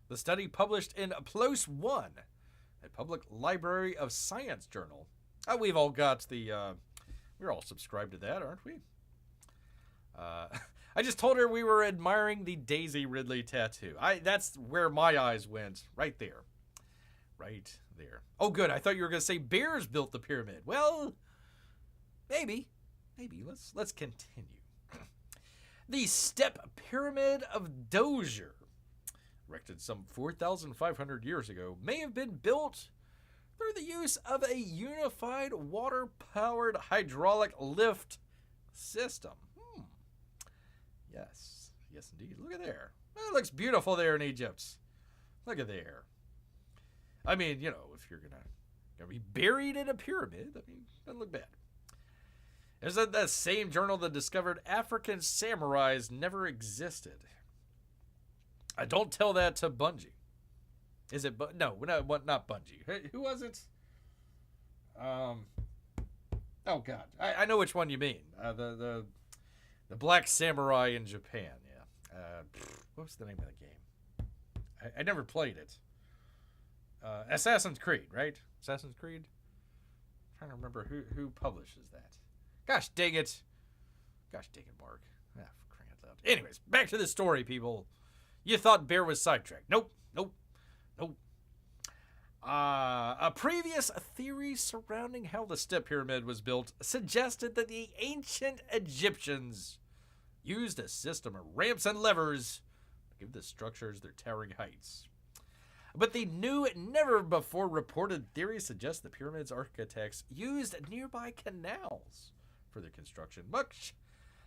the study published in PLOS One, a public library of science journal. We've all got the, we're all subscribed to that, aren't we? I just told her we were admiring the Daisy Ridley tattoo. That's where my eyes went, right there. Right there. Oh, good. I thought you were going to say bears built the pyramid. Well, maybe. Let's continue. The Step Pyramid of Dozier, erected some 4,500 years ago, may have been built through the use of a unified water-powered hydraulic lift system. Yes, indeed. Look at there. It looks beautiful there in Egypt. Look at there. I mean, if you're gonna be buried in a pyramid, doesn't look bad. There's that same journal that discovered African samurais never existed. Don't tell that to Bungie. Is it? No, not Bungie. Who was it? Oh God, I know which one you mean. The Black Samurai in Japan. Yeah. What was the name of the game? I never played it. Assassin's Creed, right? Assassin's Creed. I'm trying to remember who publishes that. Gosh dang it, Marc. For crying out loud. Anyways, back to the story, people. You thought Bear was sidetracked. Nope. A previous theory surrounding how the Step Pyramid was built suggested that the ancient Egyptians used a system of ramps and levers to give the structures their towering heights. But the new, never-before-reported theory suggests the pyramid's architects used nearby canals for their construction, much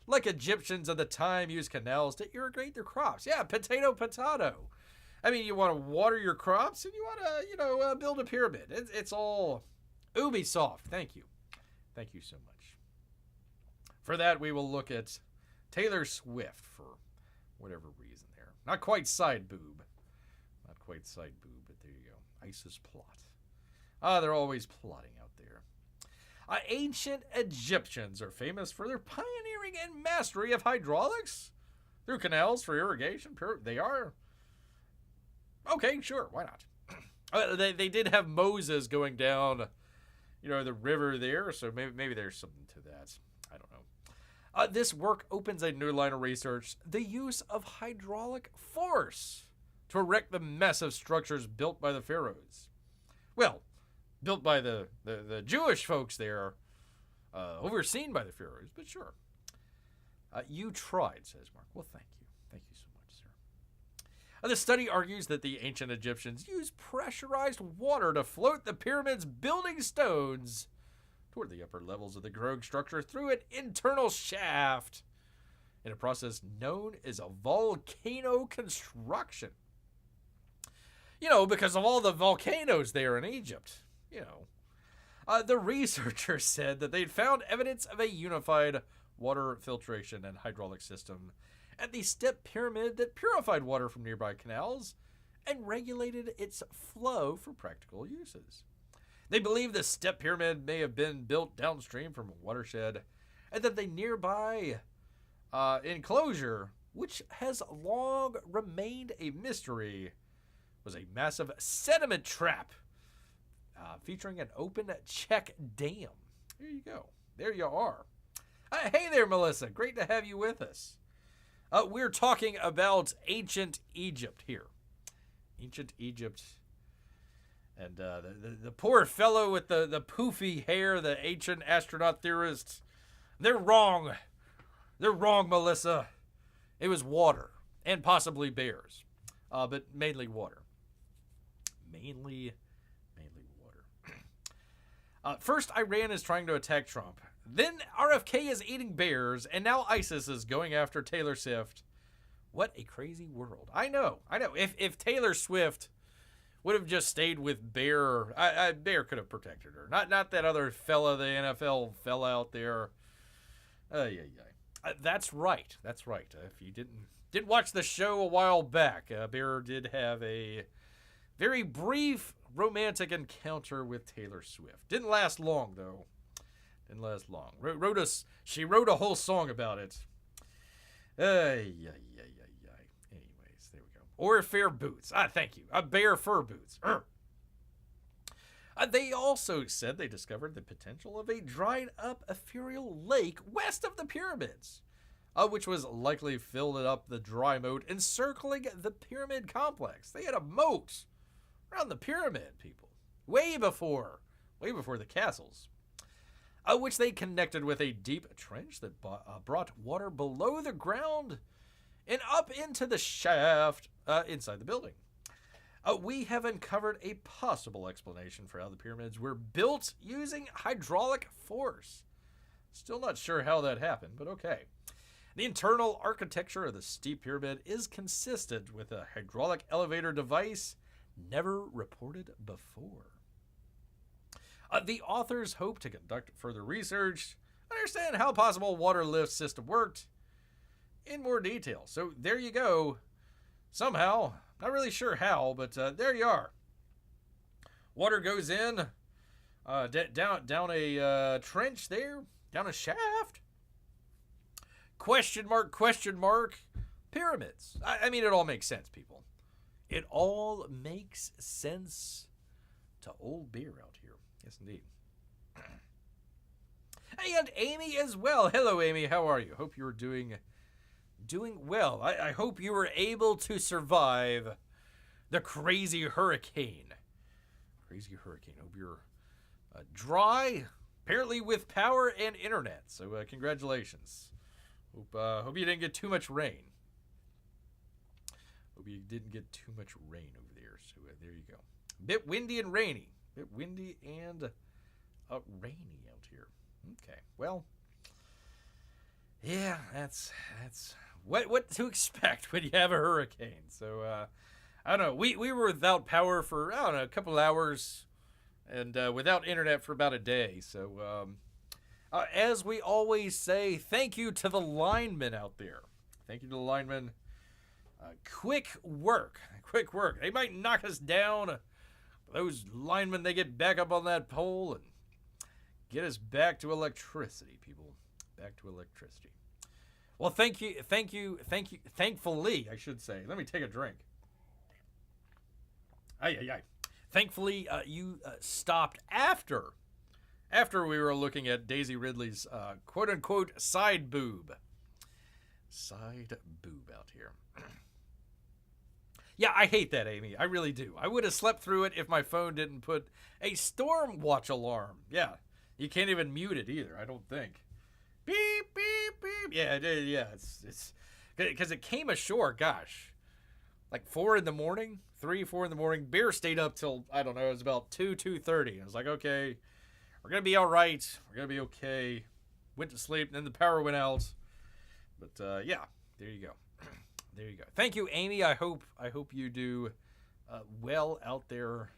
like Egyptians of the time used canals to irrigate their crops. Yeah, potato. I mean, you want to water your crops and you want to, build a pyramid. It's all Ubisoft. Thank you so much. For that, we will look at Taylor Swift for whatever reason there. Not quite side boob, but there you go. ISIS plot. They're always plotting out there. Ancient Egyptians are famous for their pioneering and mastery of hydraulics through canals for irrigation. They are. Okay, sure, why not? They did have Moses going down, the river there, so maybe there's something to that. I don't know. This work opens a new line of research: the use of hydraulic force to erect the massive structures built by the pharaohs. Well, built by the Jewish folks there, overseen by the pharaohs, but sure. You tried, says Marc. Well, thank you. Thank you so much, sir. The study argues that the ancient Egyptians used pressurized water to float the pyramid's building stones toward the upper levels of the growing structure through an internal shaft in a process known as a volcano construction. Because of all the volcanoes there in Egypt. The researchers said that they'd found evidence of a unified water filtration and hydraulic system at the Step Pyramid that purified water from nearby canals and regulated its flow for practical uses. They believe the Step Pyramid may have been built downstream from a watershed and that the nearby enclosure, which has long remained a mystery, was a massive sediment trap featuring an open check dam. There you go. There you are. Hey there, Melissa. Great to have you with us. We're talking about ancient Egypt here. Ancient Egypt. And the poor fellow with the poofy hair, the ancient astronaut theorists, they're wrong. They're wrong, Melissa. It was water, and possibly bears, but mainly water. Mainly water. First, Iran is trying to attack Trump. Then RFK is eating bears, and now ISIS is going after Taylor Swift. What a crazy world. I know. If Taylor Swift would have just stayed with Bear, Bear could have protected her. Not that other fella, the NFL fella out there. That's right. If you didn't watch the show a while back, Bear did have a very brief romantic encounter with Taylor Swift. Didn't last long, though. Didn't last long. She wrote a whole song about it. Anyways, there we go. Or fair boots. Thank you. Bear fur boots. They also said they discovered the potential of a dried-up ethereal lake west of the pyramids, which was likely filled up the dry moat encircling the pyramid complex. They had a moat around the pyramid, people, way before the castles, which they connected with a deep trench that brought water below the ground and up into the shaft inside the building. We have uncovered a possible explanation for how the pyramids were built using hydraulic force. Still not sure how that happened, but okay. The internal architecture of the steep pyramid is consistent with a hydraulic elevator device never reported before. The authors hope to conduct further research, understand how possible water lift system worked in more detail. So there you go. Somehow, not really sure how, but there you are. Water goes in, down a trench there, down a shaft. Question mark, pyramids. I mean, it all makes sense, people. It all makes sense to old Bear out here. Yes, indeed. And Amy as well. Hello, Amy. How are you? Hope you're doing well. I hope you were able to survive the crazy hurricane. Hope you're dry, apparently with power and internet. So congratulations. Hope you didn't get too much rain. Hope you didn't get too much rain over there. So there you go. Bit windy and rainy. Rainy out here. Okay. Well, yeah, that's what to expect when you have a hurricane. So I don't know. We were without power for a couple hours, and without internet for about a day. So as we always say, thank you to the linemen out there. Thank you to the linemen. Quick work. They might knock us down. Those linemen, they get back up on that pole and get us back to electricity, people. Back to electricity. Well, thankfully, I should say. Let me take a drink. Thankfully, you stopped after we were looking at Daisy Ridley's quote-unquote side boob. Side boob out here. Yeah, I hate that, Amy. I really do. I would have slept through it if my phone didn't put a storm watch alarm. Yeah, you can't even mute it either, I don't think. Beep, beep, beep. Yeah, it's because it came ashore, gosh, like 4 in the morning, 3, 4 in the morning. Bear stayed up till, I don't know, it was about 2:30. I was like, okay, we're going to be all right. We're going to be okay. Went to sleep, and then the power went out. But, yeah, there you go. There you go. Thank you, Amy. I hope you do well out there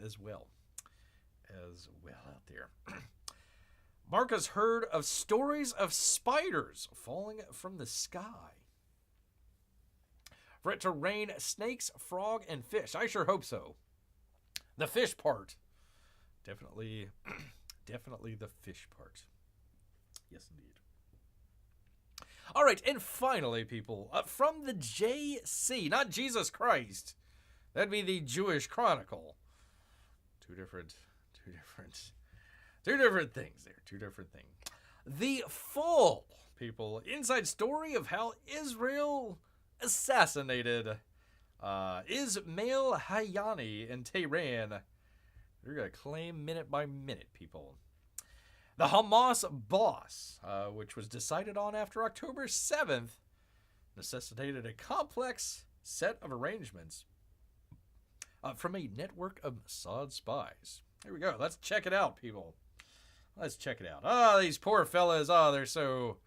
as well. Out there. Marc has heard of stories of spiders falling from the sky. For it to rain snakes, frog, and fish. I sure hope so. The fish part. Definitely the fish part. Yes, indeed. All right, and finally, people, from the JC, not Jesus Christ, That'd be the Jewish Chronicle. Two different things there. Two different things. The full, people, inside story of how Israel assassinated Ismail Hayani in Tehran. We're going to claim minute by minute, people. The Hamas boss, which was decided on after October 7th, necessitated a complex set of arrangements from a network of Mossad spies. Here we go. Let's check it out, people. Let's check it out. Oh, these poor fellas. Oh, they're so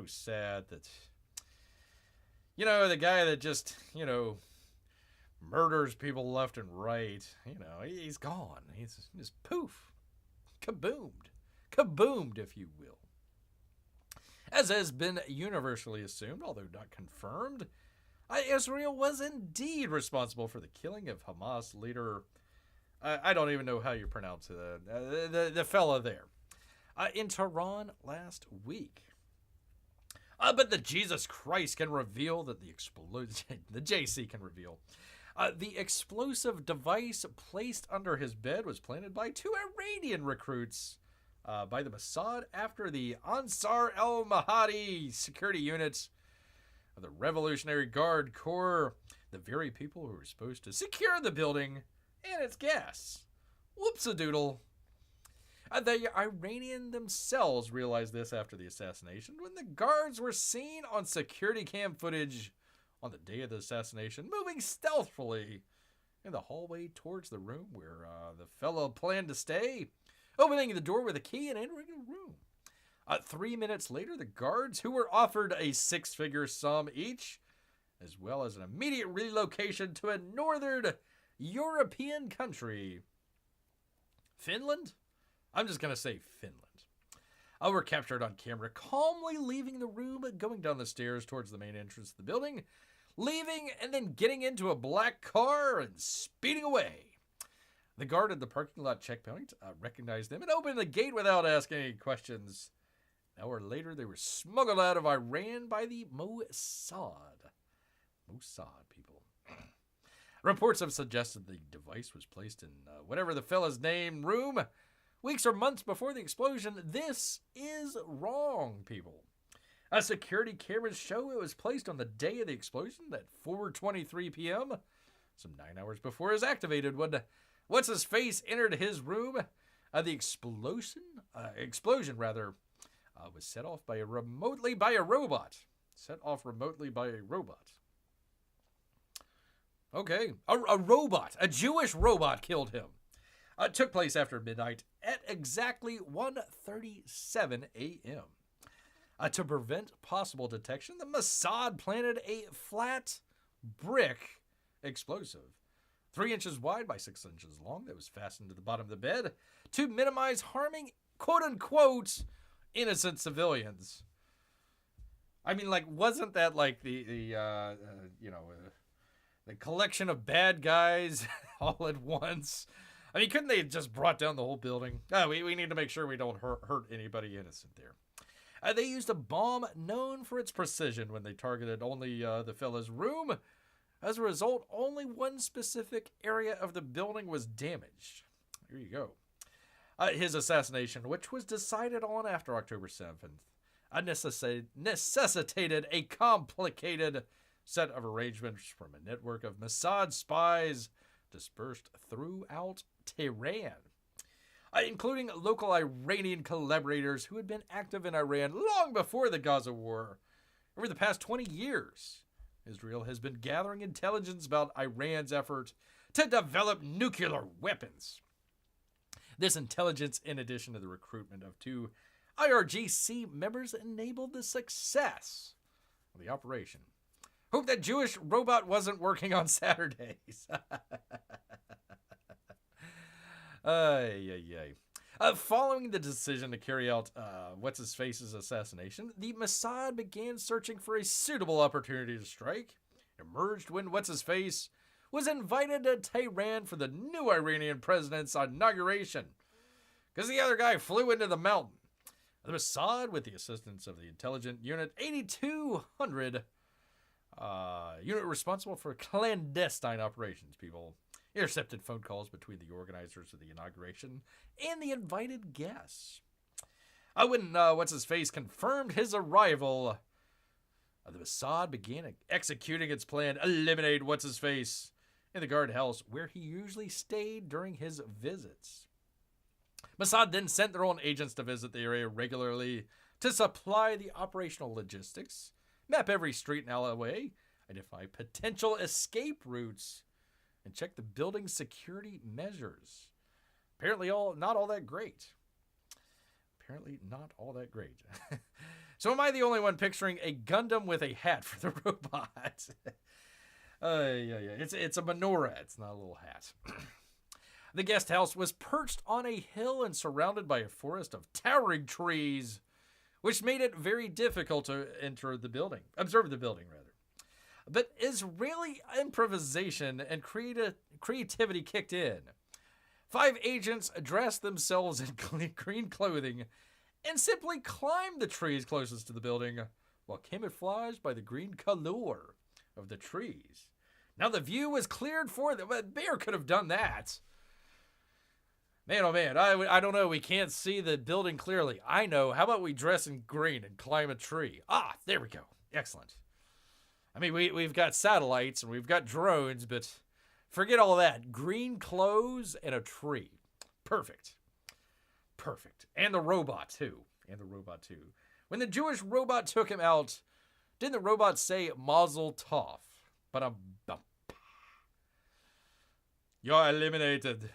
sad that, the guy that just, murders people left and right, he's gone. He's just poof. Kaboomed, if you will. As has been universally assumed, although not confirmed, Israel was indeed responsible for the killing of Hamas leader, I don't even know how you pronounce it, the fella there, in Tehran last week. But the Jesus Christ can reveal that the JC can reveal the explosive device placed under his bed was planted by 2 Iranian recruits by the Mossad after the Ansar al-Mahdi security units of the Revolutionary Guard Corps, the very people who were supposed to secure the building and its guests. Whoops-a-doodle. The Iranian themselves realized this after the assassination when the guards were seen on security cam footage on the day of the assassination, moving stealthily in the hallway towards the room where the fellow planned to stay, opening the door with a key and entering the room. 3 minutes later, the guards, who were offered a 6-figure sum each, as well as an immediate relocation to a northern European country, Finland? I'm just going to say Finland. Were captured on camera, calmly leaving the room, going down the stairs towards the main entrance of the building, leaving and then getting into a black car and speeding away. The guard at the parking lot checkpoint recognized them and opened the gate without asking any questions. An hour later, they were smuggled out of Iran by the Mossad. Mossad, people. Reports have suggested the device was placed in whatever the fella's name room weeks or months before the explosion. This is wrong, people. Security cameras show it was placed on the day of the explosion at 4:23 p.m., some 9 hours before it was activated. When What's-His-Face entered his room, the explosion was set off remotely by a robot. Okay, a robot, a Jewish robot killed him. Took place after midnight at exactly 1:37 a.m. To prevent possible detection, the Mossad planted a flat brick explosive, 3 inches wide by 6 inches long, that was fastened to the bottom of the bed to minimize harming, quote-unquote, innocent civilians. I mean, wasn't that the collection of bad guys all at once? I mean, couldn't they have just brought down the whole building? We need to make sure we don't hurt anybody innocent there. They used a bomb known for its precision when they targeted only the fella's room. As a result, only one specific area of the building was damaged. Here you go. His assassination, which was decided on after October 7th, necessitated a complicated set of arrangements from a network of Mossad spies dispersed throughout Tehran, including local Iranian collaborators who had been active in Iran long before the Gaza war. Over the past 20 years, Israel has been gathering intelligence about Iran's effort to develop nuclear weapons. This intelligence, in addition to the recruitment of 2 IRGC members, enabled the success of the operation. Hope that Jewish robot wasn't working on Saturdays. Following the decision to carry out What's-His-Face's assassination, the Mossad began searching for a suitable opportunity to strike. It emerged when What's-His-Face was invited to Tehran for the new Iranian president's inauguration, because the other guy flew into the mountain. The Mossad, with the assistance of the intelligence unit 8200, Unit responsible for clandestine operations, people. Intercepted phone calls between the organizers of the inauguration and the invited guests. When What's-His-Face confirmed his arrival, the Mossad began executing its plan, eliminate What's-His-Face in the guardhouse where he usually stayed during his visits. Mossad then sent their own agents to visit the area regularly to supply the operational logistics, map every street and alleyway, identify potential escape routes, and check the building's security measures. Apparently not all that great. So am I the only one picturing a Gundam with a hat for the robot? Yeah. It's a menorah. It's not a little hat. The guest house was perched on a hill and surrounded by a forest of towering trees, which made it very difficult to observe the building, rather. But Israeli improvisation and creativity kicked in. 5 agents dressed themselves in green clothing and simply climbed the trees closest to the building while camouflaged by the green color of the trees. Now the view was cleared for them. A bear could have done that. Man, oh man, I don't know. We can't see the building clearly. I know. How about we dress in green and climb a tree? There we go. Excellent. I mean, we've got satellites and we've got drones, but forget all that. Green clothes and a tree. Perfect. And the robot, too. When the Jewish robot took him out, didn't the robot say Mazel Tov? You're eliminated.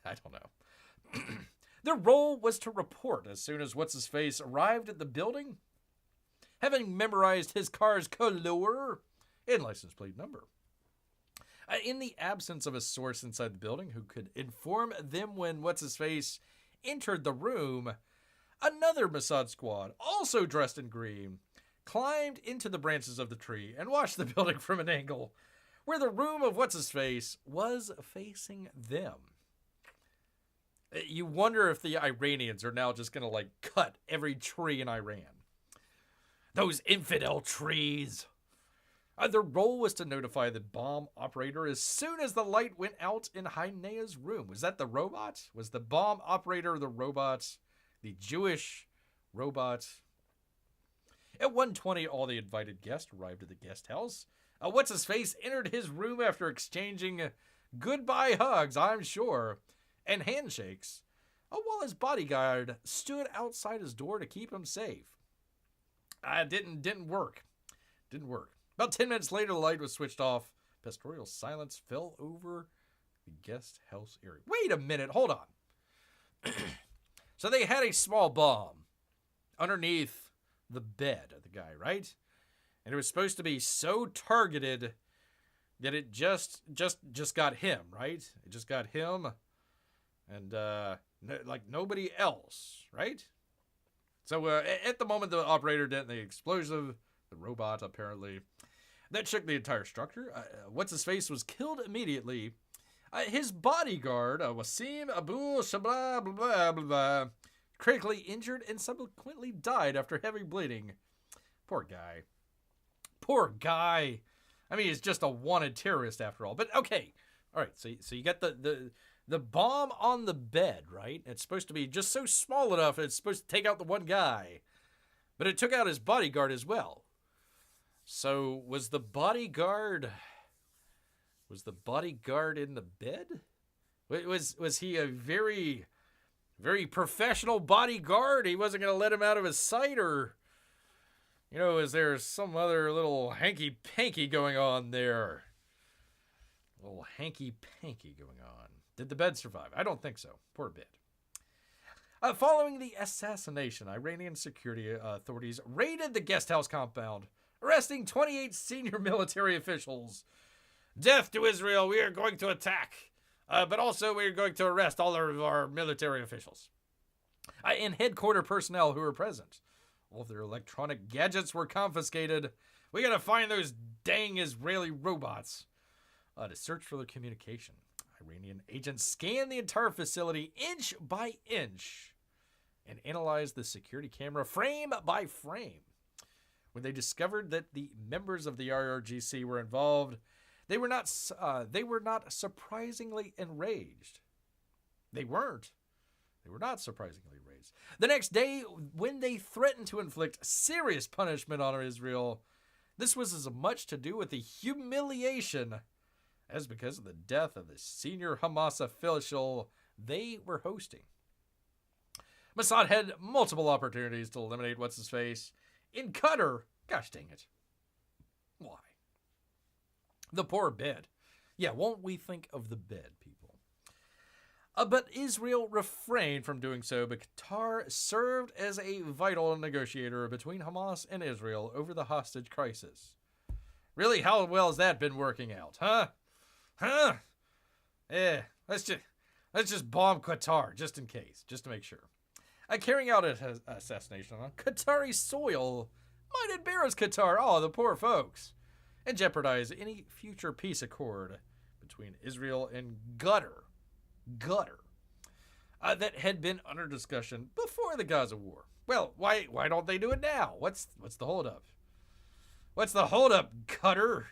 I don't know. Their role was to report as soon as What's-His-Face arrived at the building, having memorized his car's color and license plate number. In the absence of a source inside the building who could inform them when What's-His-Face entered the room, another Mossad squad, also dressed in green, climbed into the branches of the tree and watched the building from an angle where the room of What's-His-Face was facing them. You wonder if the Iranians are now just going to, cut every tree in Iran. Those infidel trees. Their role was to notify the bomb operator as soon as the light went out in Irenee's room. Was that the robot? Was the bomb operator the robot? The Jewish robot? At 1:20, all the invited guests arrived at the guest house. What's-His-Face entered his room after exchanging goodbye hugs, I'm sure, and handshakes, while his bodyguard stood outside his door to keep him safe. Didn't work. About 10 minutes later, the light was switched off. Pastoral silence fell over the guest house area. Wait a minute, hold on. So they had a small bomb underneath the bed of the guy, right? And it was supposed to be so targeted that it just got him, right? It just got him and nobody else, right? So at the moment the operator detonated the explosive, the robot apparently, that shook the entire structure. What's-His-Face was killed immediately. His bodyguard, Wasim Abu Shabla, blah, blah, blah, blah, critically injured and subsequently died after heavy bleeding. Poor guy. I mean, he's just a wanted terrorist after all. But okay, all right. So you got the bomb on the bed, right? It's supposed to be just so small enough it's supposed to take out the one guy, but it took out his bodyguard as well. So was the bodyguard in the bed? Was he a very, very professional bodyguard? He wasn't going to let him out of his sight, or, is there some other little hanky-panky going on there? A little hanky-panky going on. Did the bed survive? I don't think so. Poor bed. Following the assassination, Iranian security authorities raided the guest house compound, arresting 28 senior military officials. Death to Israel, we are going to attack. But also we are going to arrest all of our military officials. And headquarter personnel who were present. All of their electronic gadgets were confiscated. We gotta find those dang Israeli robots to search for their communication. Iranian agents scanned the entire facility inch by inch and analyzed the security camera frame by frame. when they discovered that the members of the IRGC were involved, they were not surprisingly enraged. They weren't. They were not surprisingly enraged. The next day, when they threatened to inflict serious punishment on Israel, this was as much to do with the humiliation as because of the death of the senior Hamas official they were hosting. Mossad had multiple opportunities to eliminate what's-his-face. In Qatar, gosh dang it. Why? The poor bed. Yeah, won't we think of the bed, people? But Israel refrained from doing so, but Qatar served as a vital negotiator between Hamas and Israel over the hostage crisis. Really, how well has that been working out, huh? Huh? Let's just bomb Qatar, just in case, just to make sure. Carrying out an assassination on Qatari soil might embarrass Qatar, the poor folks, and jeopardize any future peace accord between Israel and Qatar, that had been under discussion before the Gaza war. Well, why don't they do it now? What's the holdup? What's the holdup, Qatar,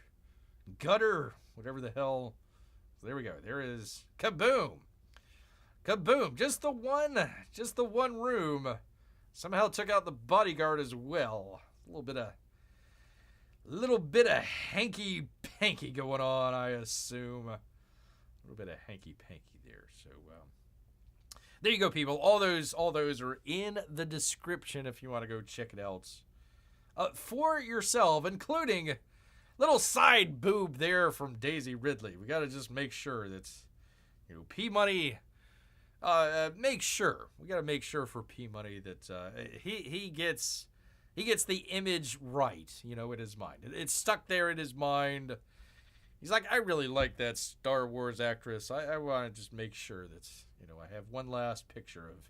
whatever the hell. There we go. There is kaboom. Kaboom! Just the one room somehow took out the bodyguard as well. A little bit of hanky panky going on, I assume. A little bit of hanky panky there. So there you go, people. All those are in the description if you want to go check it out for yourself, including little side boob there from Daisy Ridley. We got to just make sure that's P Money. Make sure we got to make sure for P Money that he gets the image right, in his mind. It's stuck there in his mind. He's like, I really like that Star Wars actress. I want to just make sure that I have one last picture of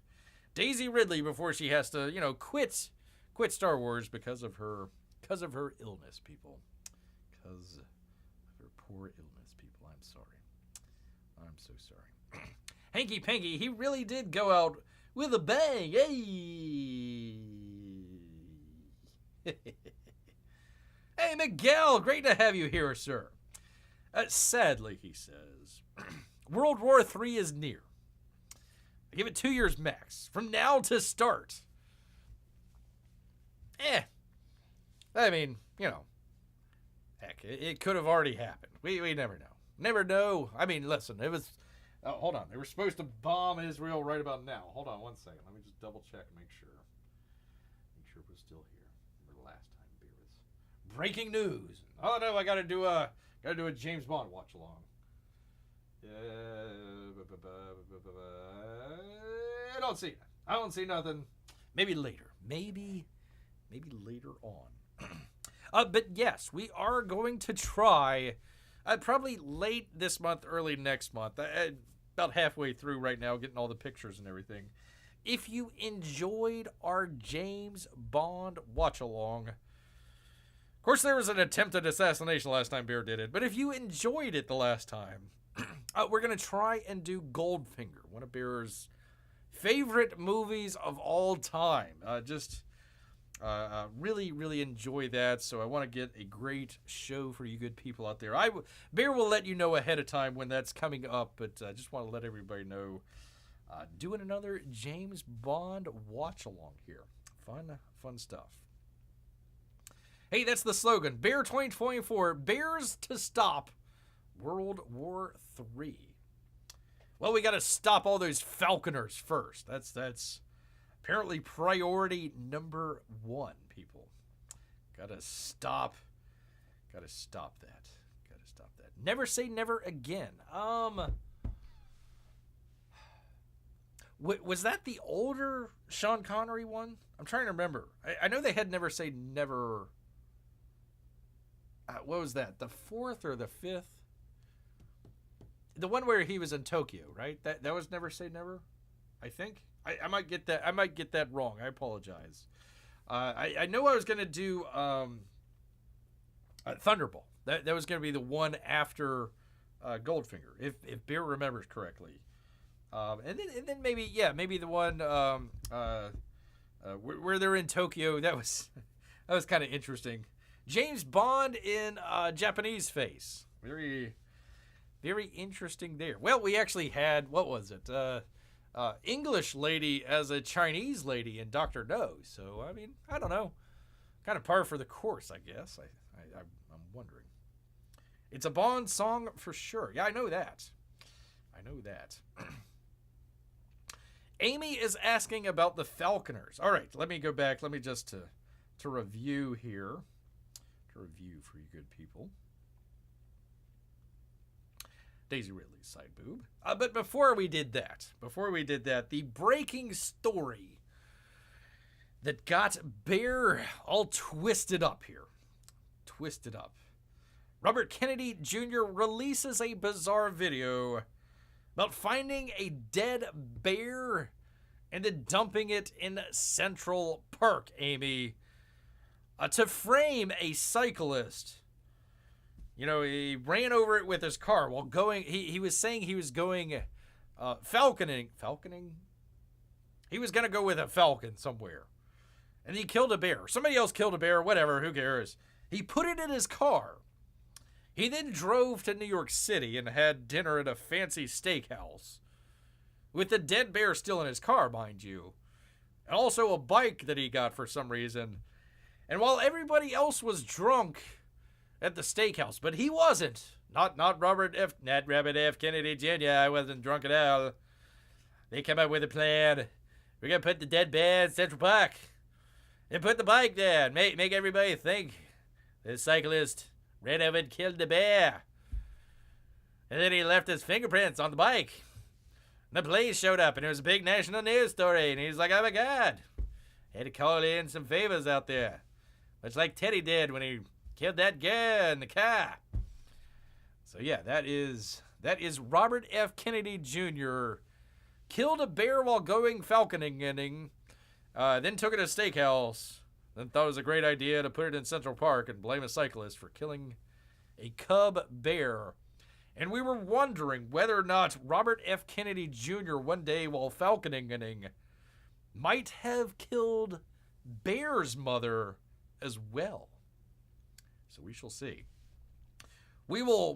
Daisy Ridley before she has to quit Star Wars because of her illness, people. Because of her poor illness, people. I'm sorry. I'm so sorry. Hanky Panky, he really did go out with a bang. Hey! Hey, Miguel, great to have you here, sir. Sadly, he says, World War III is near. I give it 2 years max, from now to start. I mean, heck, it could have already happened. We never know. Never know. I mean, listen, it was... Oh, hold on. They were supposed to bomb Israel right about now. Hold on 1 second. Let me just double check and make sure. Make sure we're still here. Remember last time beer was breaking news. Oh no, I gotta do a James Bond watch along. I don't see nothing. Maybe later. Maybe later on. But yes, we are going to try probably late this month, early next month. About halfway through right now, getting all the pictures and everything. If you enjoyed our James Bond watch-along, of course there was an attempted assassination last time Bear did it, but if you enjoyed it the last time, we're going to try and do Goldfinger, one of Bear's favorite movies of all time. Really, really enjoy that, so I want to get a great show for you good people out there. Bear will let you know ahead of time when that's coming up, but I just want to let everybody know, doing another James Bond watch-along here. Fun stuff. Hey, that's the slogan. Bear 2024, Bears to Stop World War III. Well, we got to stop all those Falconers first. That's apparently priority number 1, people. Gotta stop that. Never say never again. Was that the older Sean Connery one? I'm trying to remember. I know they had Never Say Never. What was that? The 4th or the 5th? The one where he was in Tokyo, right? That was Never Say Never, I think. I might get that wrong. I apologize. I know I was gonna do Thunderball. That was gonna be the one after Goldfinger, if Bear remembers correctly. And then maybe the one where they're in Tokyo. That was was kind of interesting. James Bond in Japanese face. Very, very interesting there. Well, we actually had, what was it? English lady as a Chinese lady in Dr. No. So, I mean, I don't know. Kind of par for the course, I guess. I'm wondering. It's a Bond song for sure. Yeah, I know that. Amy is asking about the Falconers. All right, let me go back. Let me just to review here. To review for you good people. Daisy Ridley's side boob. But before we did that, the breaking story that got Bear all twisted up here. Twisted up. Robert Kennedy Jr. releases a bizarre video about finding a dead bear and then dumping it in Central Park, Amy, to frame a cyclist. You know, he ran over it with his car while going. He was saying he was going falconing. Falconing? He was going to go with a falcon somewhere. And he killed a bear. Somebody else killed a bear, whatever, who cares? He put it in his car. He then drove to New York City and had dinner at a fancy steakhouse. With the dead bear still in his car, mind you. And also a bike that he got for some reason. And while everybody else was drunk at the steakhouse, but he wasn't. Not Robert F. Kennedy Jr. I wasn't drunk at all. They came up with a plan. We're going to put the dead bear in Central Park. And put the bike there. Make everybody think the cyclist ran over and killed the bear. And then he left his fingerprints on the bike. And the police showed up, and it was a big national news story. And he was like, oh my God. Had to call in some favors out there. Much like Teddy did when he killed that guy in the car. So yeah, that is Robert F. Kennedy Jr. Killed a bear while going falconing, then took it to a steakhouse, then thought it was a great idea to put it in Central Park and blame a cyclist for killing a cub bear. And we were wondering whether or not Robert F. Kennedy Jr. one day while falconing might have killed Bear's mother as well. So we shall see. We will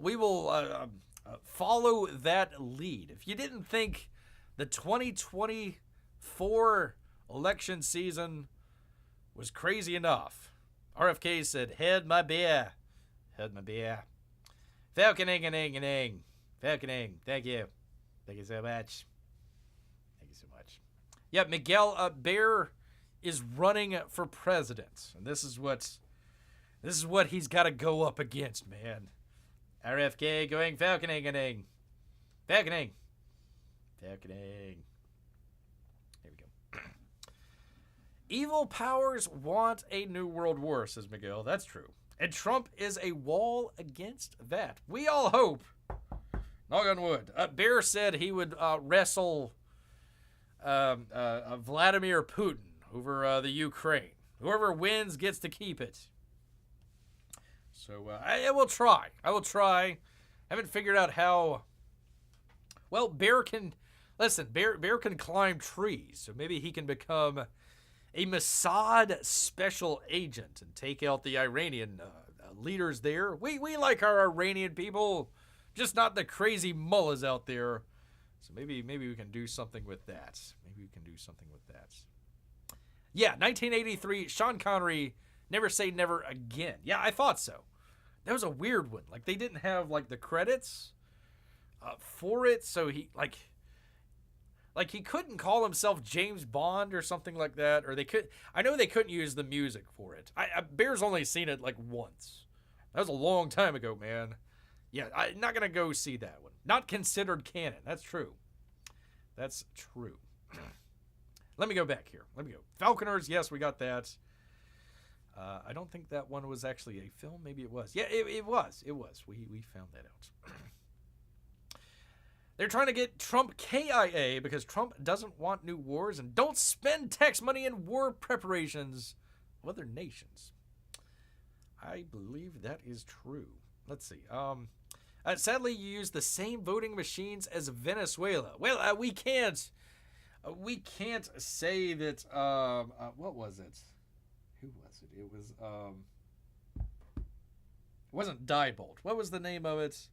follow that lead. If you didn't think the 2024 election season was crazy enough, RFK said, "Head my beer, falconing, falconing. Thank you so much. Yeah, Miguel Bear is running for president, and this is what he's got to go up against, man. RFK going falconing. Here we go. Evil powers want a new world war, says Miguel. That's true. And Trump is a wall against that. We all hope. Knock on wood. Bear said he would wrestle Vladimir Putin over the Ukraine. Whoever wins gets to keep it. So I will try. Haven't figured out how. Well, Bear can climb trees, so maybe he can become a Mossad special agent and take out the Iranian leaders there. We like our Iranian people, just not the crazy mullahs out there. So maybe we can do something with that. Yeah, 1983, Sean Connery, Never Say Never Again. Yeah, I thought so. That was a weird one. Like, they didn't have, like, the credits for it, so he, like he couldn't call himself James Bond or something like that, or I know they couldn't use the music for it. Bear's only seen it, like, once. That was a long time ago, man. Yeah, I'm not going to go see that one. Not considered canon. That's true. Let me go back here. Falconers, yes, we got that. I don't think that one was actually a film. Maybe it was. Yeah, it was. We found that out. They're trying to get Trump KIA because Trump doesn't want new wars and don't spend tax money in war preparations of other nations. I believe that is true. Let's see. Sadly, you use the same voting machines as Venezuela. Well, we can't say that. What was it? who was it? It was it wasn't Diebold. What was the name of it?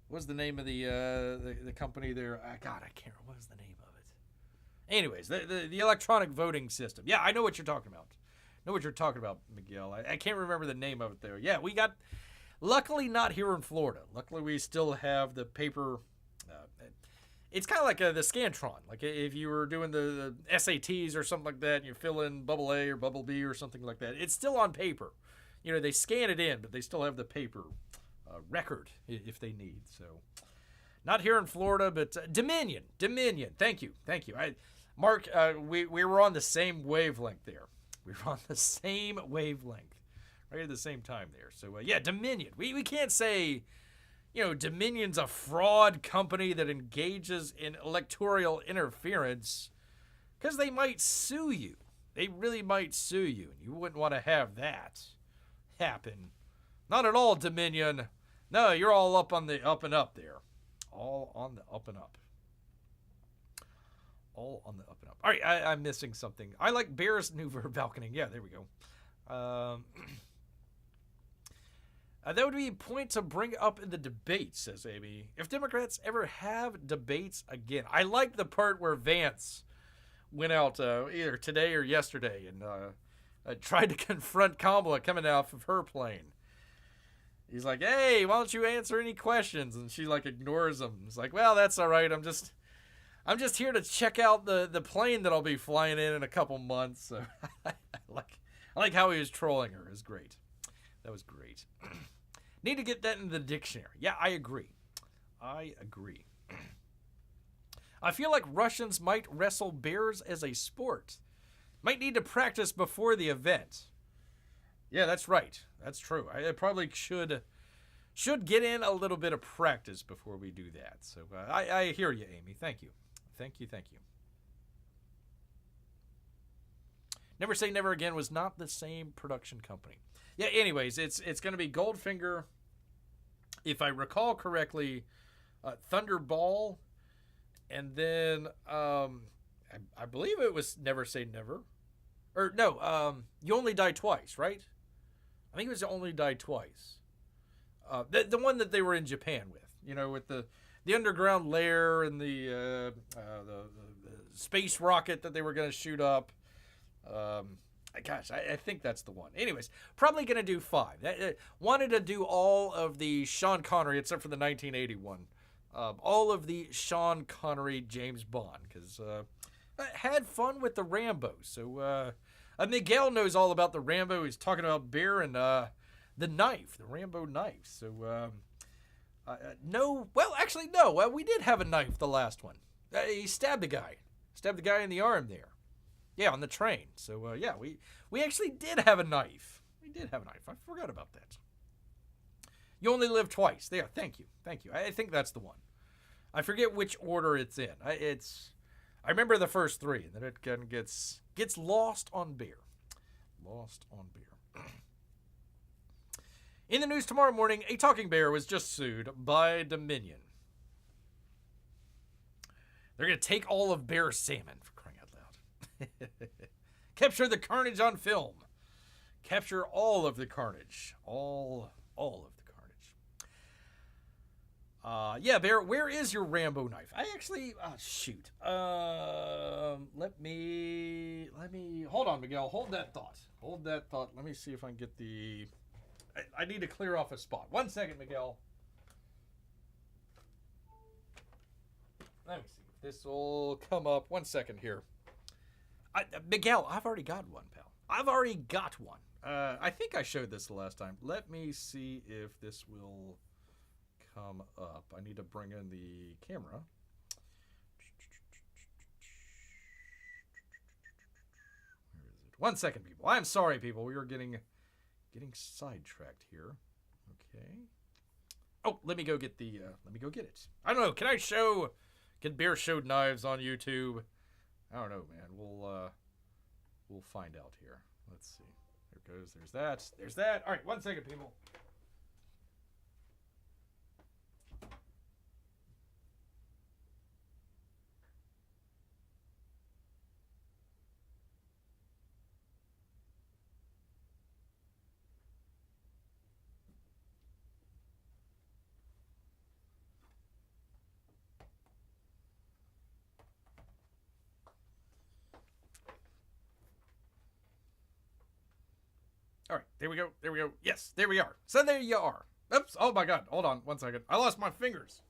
What was the name of the company there? God, I can't remember. What was the name of it? Anyways, the electronic voting system. Yeah, I know what you're talking about. Miguel. I can't remember the name of it there. Yeah, we got. Luckily, not here in Florida. Luckily, we still have the paper. It's kind of like the Scantron. Like if you were doing the SATs or something like that, and you fill in bubble A or bubble B or something like that. It's still on paper. You know, they scan it in, but they still have the paper record if they need. So, not here in Florida, but Dominion. Thank you. Marc, we were on the same wavelength there. We were on the same wavelength, right at the same time there. So, yeah, Dominion. We can't say, Dominion's a fraud company that engages in electoral interference because they might sue you. They really might sue you, and you wouldn't want to have that happen. Not at all, Dominion. No, you're all up on the up and up there. All on the up and up. All on the up and up. All right, I'm missing something. I like Bear's new verb balconing. Yeah, there we go. That would be a point to bring up in the debate, says Amy. If Democrats ever have debates again. I like the part where Vance went out either today or yesterday and tried to confront Kamala coming out of her plane. He's like, hey, why don't you answer any questions? And she ignores him. It's like, well, that's all right. I'm just here to check out the plane that I'll be flying in a couple months. So I like how he was trolling her. It was great. That was great. Need to get that in the dictionary. Yeah, I agree. I feel like Russians might wrestle bears as a sport. Might need to practice before the event. Yeah, that's right. That's true. I probably should get in a little bit of practice before we do that. So I hear you, Amy. Thank you. Never Say Never Again was not the same production company. Yeah, anyways, it's going to be Goldfinger, if I recall correctly, Thunderball, and then I believe it was Never Say Never. Or no, You Only Die Twice, right? I think it was Only Die Twice. The one that they were in Japan with, with the underground lair and the space rocket that they were going to shoot up. Gosh, I think that's the one. Anyways, probably going to do 5. Wanted to do all of the Sean Connery, except for the 1981. All of the Sean Connery James Bond, because had fun with the Rambo. So Miguel knows all about the Rambo. He's talking about beer and the knife, the Rambo knife. So no, well, actually, no. We did have a knife, the last one. He stabbed the guy in the arm there. Yeah, on the train. So, yeah, we actually did have a knife. I forgot about that. You Only Live Twice. There, thank you. I think that's the one. I forget which order it's in. I remember the first 3, and then it kind of gets lost on beer. In the news tomorrow morning, a talking bear was just sued by Dominion. They're going to take all of bear salmon, for crying out loud. Capture the carnage on film. Capture all of the carnage. All of the carnage. Yeah, Bear, where is your Rambo knife? I actually, shoot. Let me, hold on, Miguel. Hold that thought. Let me see if I can get the, I need to clear off a spot. 1 second, Miguel. Let me see if this will come up. 1 second here. Miguel, I've already got one, pal. I think I showed this the last time. Let me see if this will come up. I need to bring in the camera. Where is it? 1 second, people. I'm sorry, people. We were getting sidetracked here. Okay. Oh, let me go get the. Let me go get it. I don't know. Can Bear show knives on YouTube? I don't know, man. We'll find out here. Let's see. There goes. There's that. All right, 1 second, people. All right, there we go. There we go. Yes, there we are. So there you are. Oops. Oh my God. Hold on 1 second. I lost my fingers.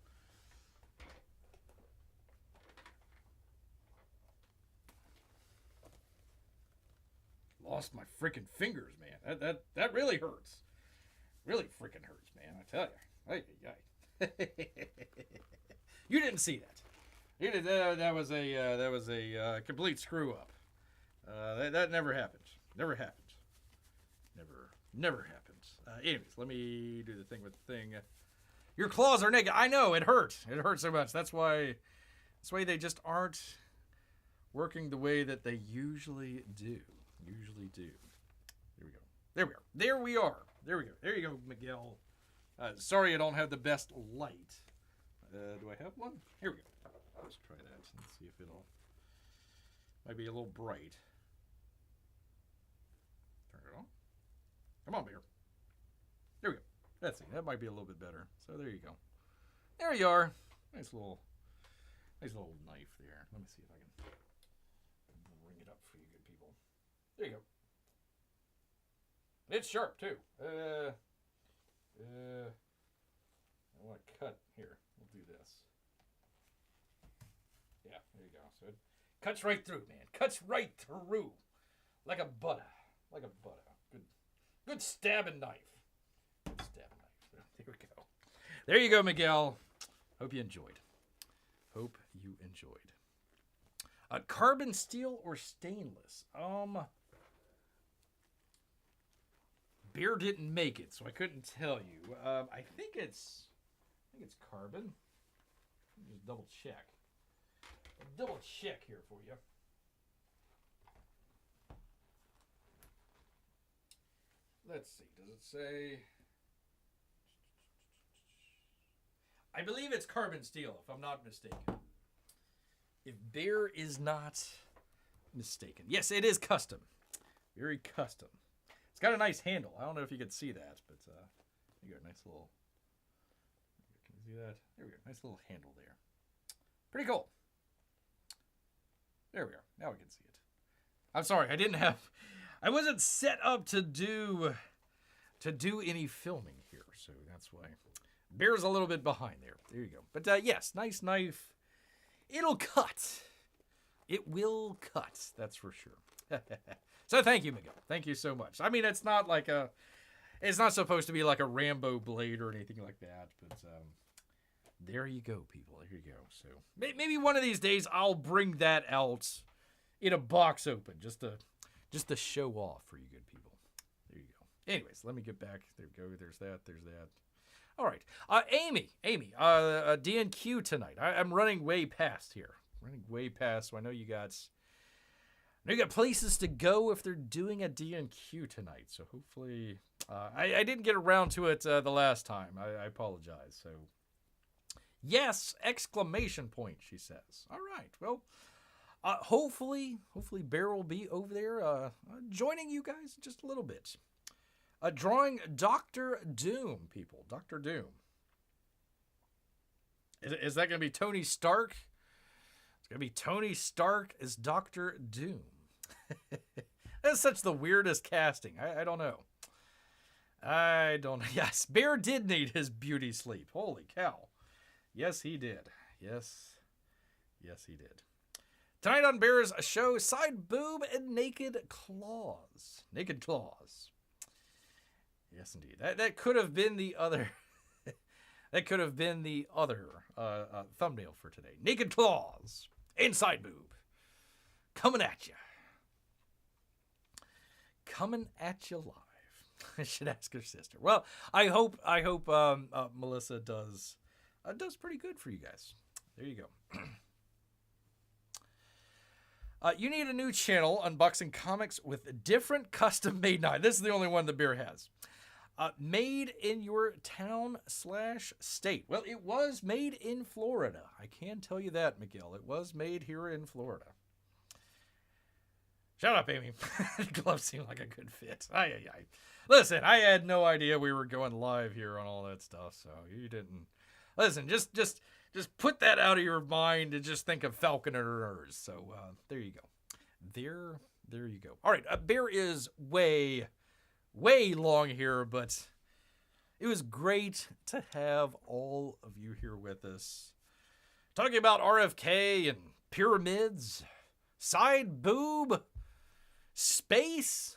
Lost my freaking fingers, man. That really hurts. Really freaking hurts, man. I tell you. You didn't see that. You did. That was a complete screw up. That never happened. Never happened. Never happened. Anyways, let me do the thing with the thing. Your claws are naked. I know, it hurt. It hurt so much. That's why they just aren't working the way that they usually do. There we go. There we are. There we are. There we go. There you go, Miguel. Sorry I don't have the best light. Do I have one? Here we go. Let's try that. Let's see if it'll... Might be a little bright. Turn it on. Come on, bear. There we go. That's it. That might be a little bit better. So there you go. There you are. Nice little knife there. Let me see if I can bring it up for you good people. There you go. It's sharp too. I want to cut here. We'll do this. Yeah, there you go. So it cuts right through, man. Cuts right through. Like a butter. Good stabbing knife. There we go. There you go, Miguel. Hope you enjoyed. Carbon steel or stainless? Beer didn't make it, so I couldn't tell you. I think it's carbon. Let me just double check. I'll double check here for you. Let's see. Does it say? I believe it's carbon steel, if I'm not mistaken. If Bear is not mistaken. Yes, it is custom. Very custom. It's got a nice handle. I don't know if you can see that, but you got a nice little... Can you see that? There we go. Nice little handle there. Pretty cool. There we are. Now we can see it. I'm sorry, I wasn't set up to do any filming here, so that's why. Bear's a little bit behind there. There you go. But yes, nice knife. It'll cut. It will cut. That's for sure. So thank you, Miguel. Thank you so much. I mean, it's not supposed to be like a Rambo blade or anything like that, but there you go, people. There you go. So maybe one of these days I'll bring that out in a box open just to show off for you good people. There you go. Anyways, let me get back. There we go. There's that. All right. Amy, D&Q tonight. I'm running way past here. So I know you got places to go if they're doing a D&Q tonight. So hopefully, I didn't get around to it the last time. I apologize. So, yes! Exclamation point, she says. All right. Well, hopefully Bear will be over there joining you guys just a little bit. Drawing Dr. Doom, people. Dr. Doom. Is that going to be Tony Stark? It's going to be Tony Stark as Dr. Doom. That's such the weirdest casting. I don't know. Yes, Bear did need his beauty sleep. Holy cow. Yes, he did. Yes, he did. Tonight on Bear's show, Side Boob and Naked Claws. Naked Claws. Yes, indeed. That could have been the other... that could have been the other thumbnail for today. Naked Claws. Inside Boob. Coming at you. Coming at you live. I should ask her sister. Well, I hope Melissa does pretty good for you guys. There you go. You need a new channel unboxing comics with different custom-made knives. This is the only one the Bear has. Made in your town/state. Well, it was made in Florida. I can tell you that, Miguel. It was made here in Florida. Shut up, Amy. Gloves seem like a good fit. Aye. Listen, I had no idea we were going live here on all that stuff, so you didn't. Listen, just put that out of your mind and just think of falconers. So there you go. There you go. All right, Bear is way way long here, but it was great to have all of you here with us. Talking about RFK and pyramids, side boob, space,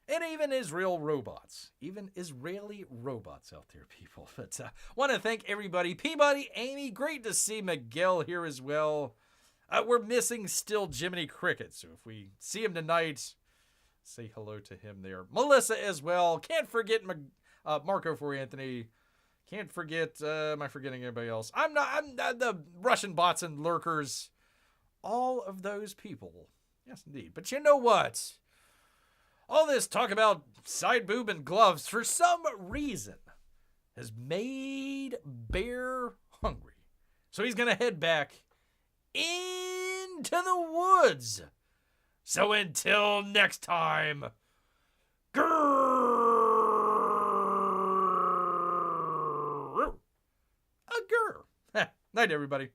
and even Israel robots. Even Israeli robots out there, people. But want to thank everybody. Peabody, Amy, great to see Miguel here as well. We're missing still Jiminy Cricket, so if we see him tonight, say hello to him there. Melissa as well. Can't forget Marco for Anthony. Can't forget, am I forgetting anybody else? I'm not the Russian bots and lurkers. All of those people. Yes, indeed. But you know what? All this talk about side boob and gloves, for some reason, has made Bear hungry. So he's going to head back into the woods. So until next time, grrr. Night, everybody.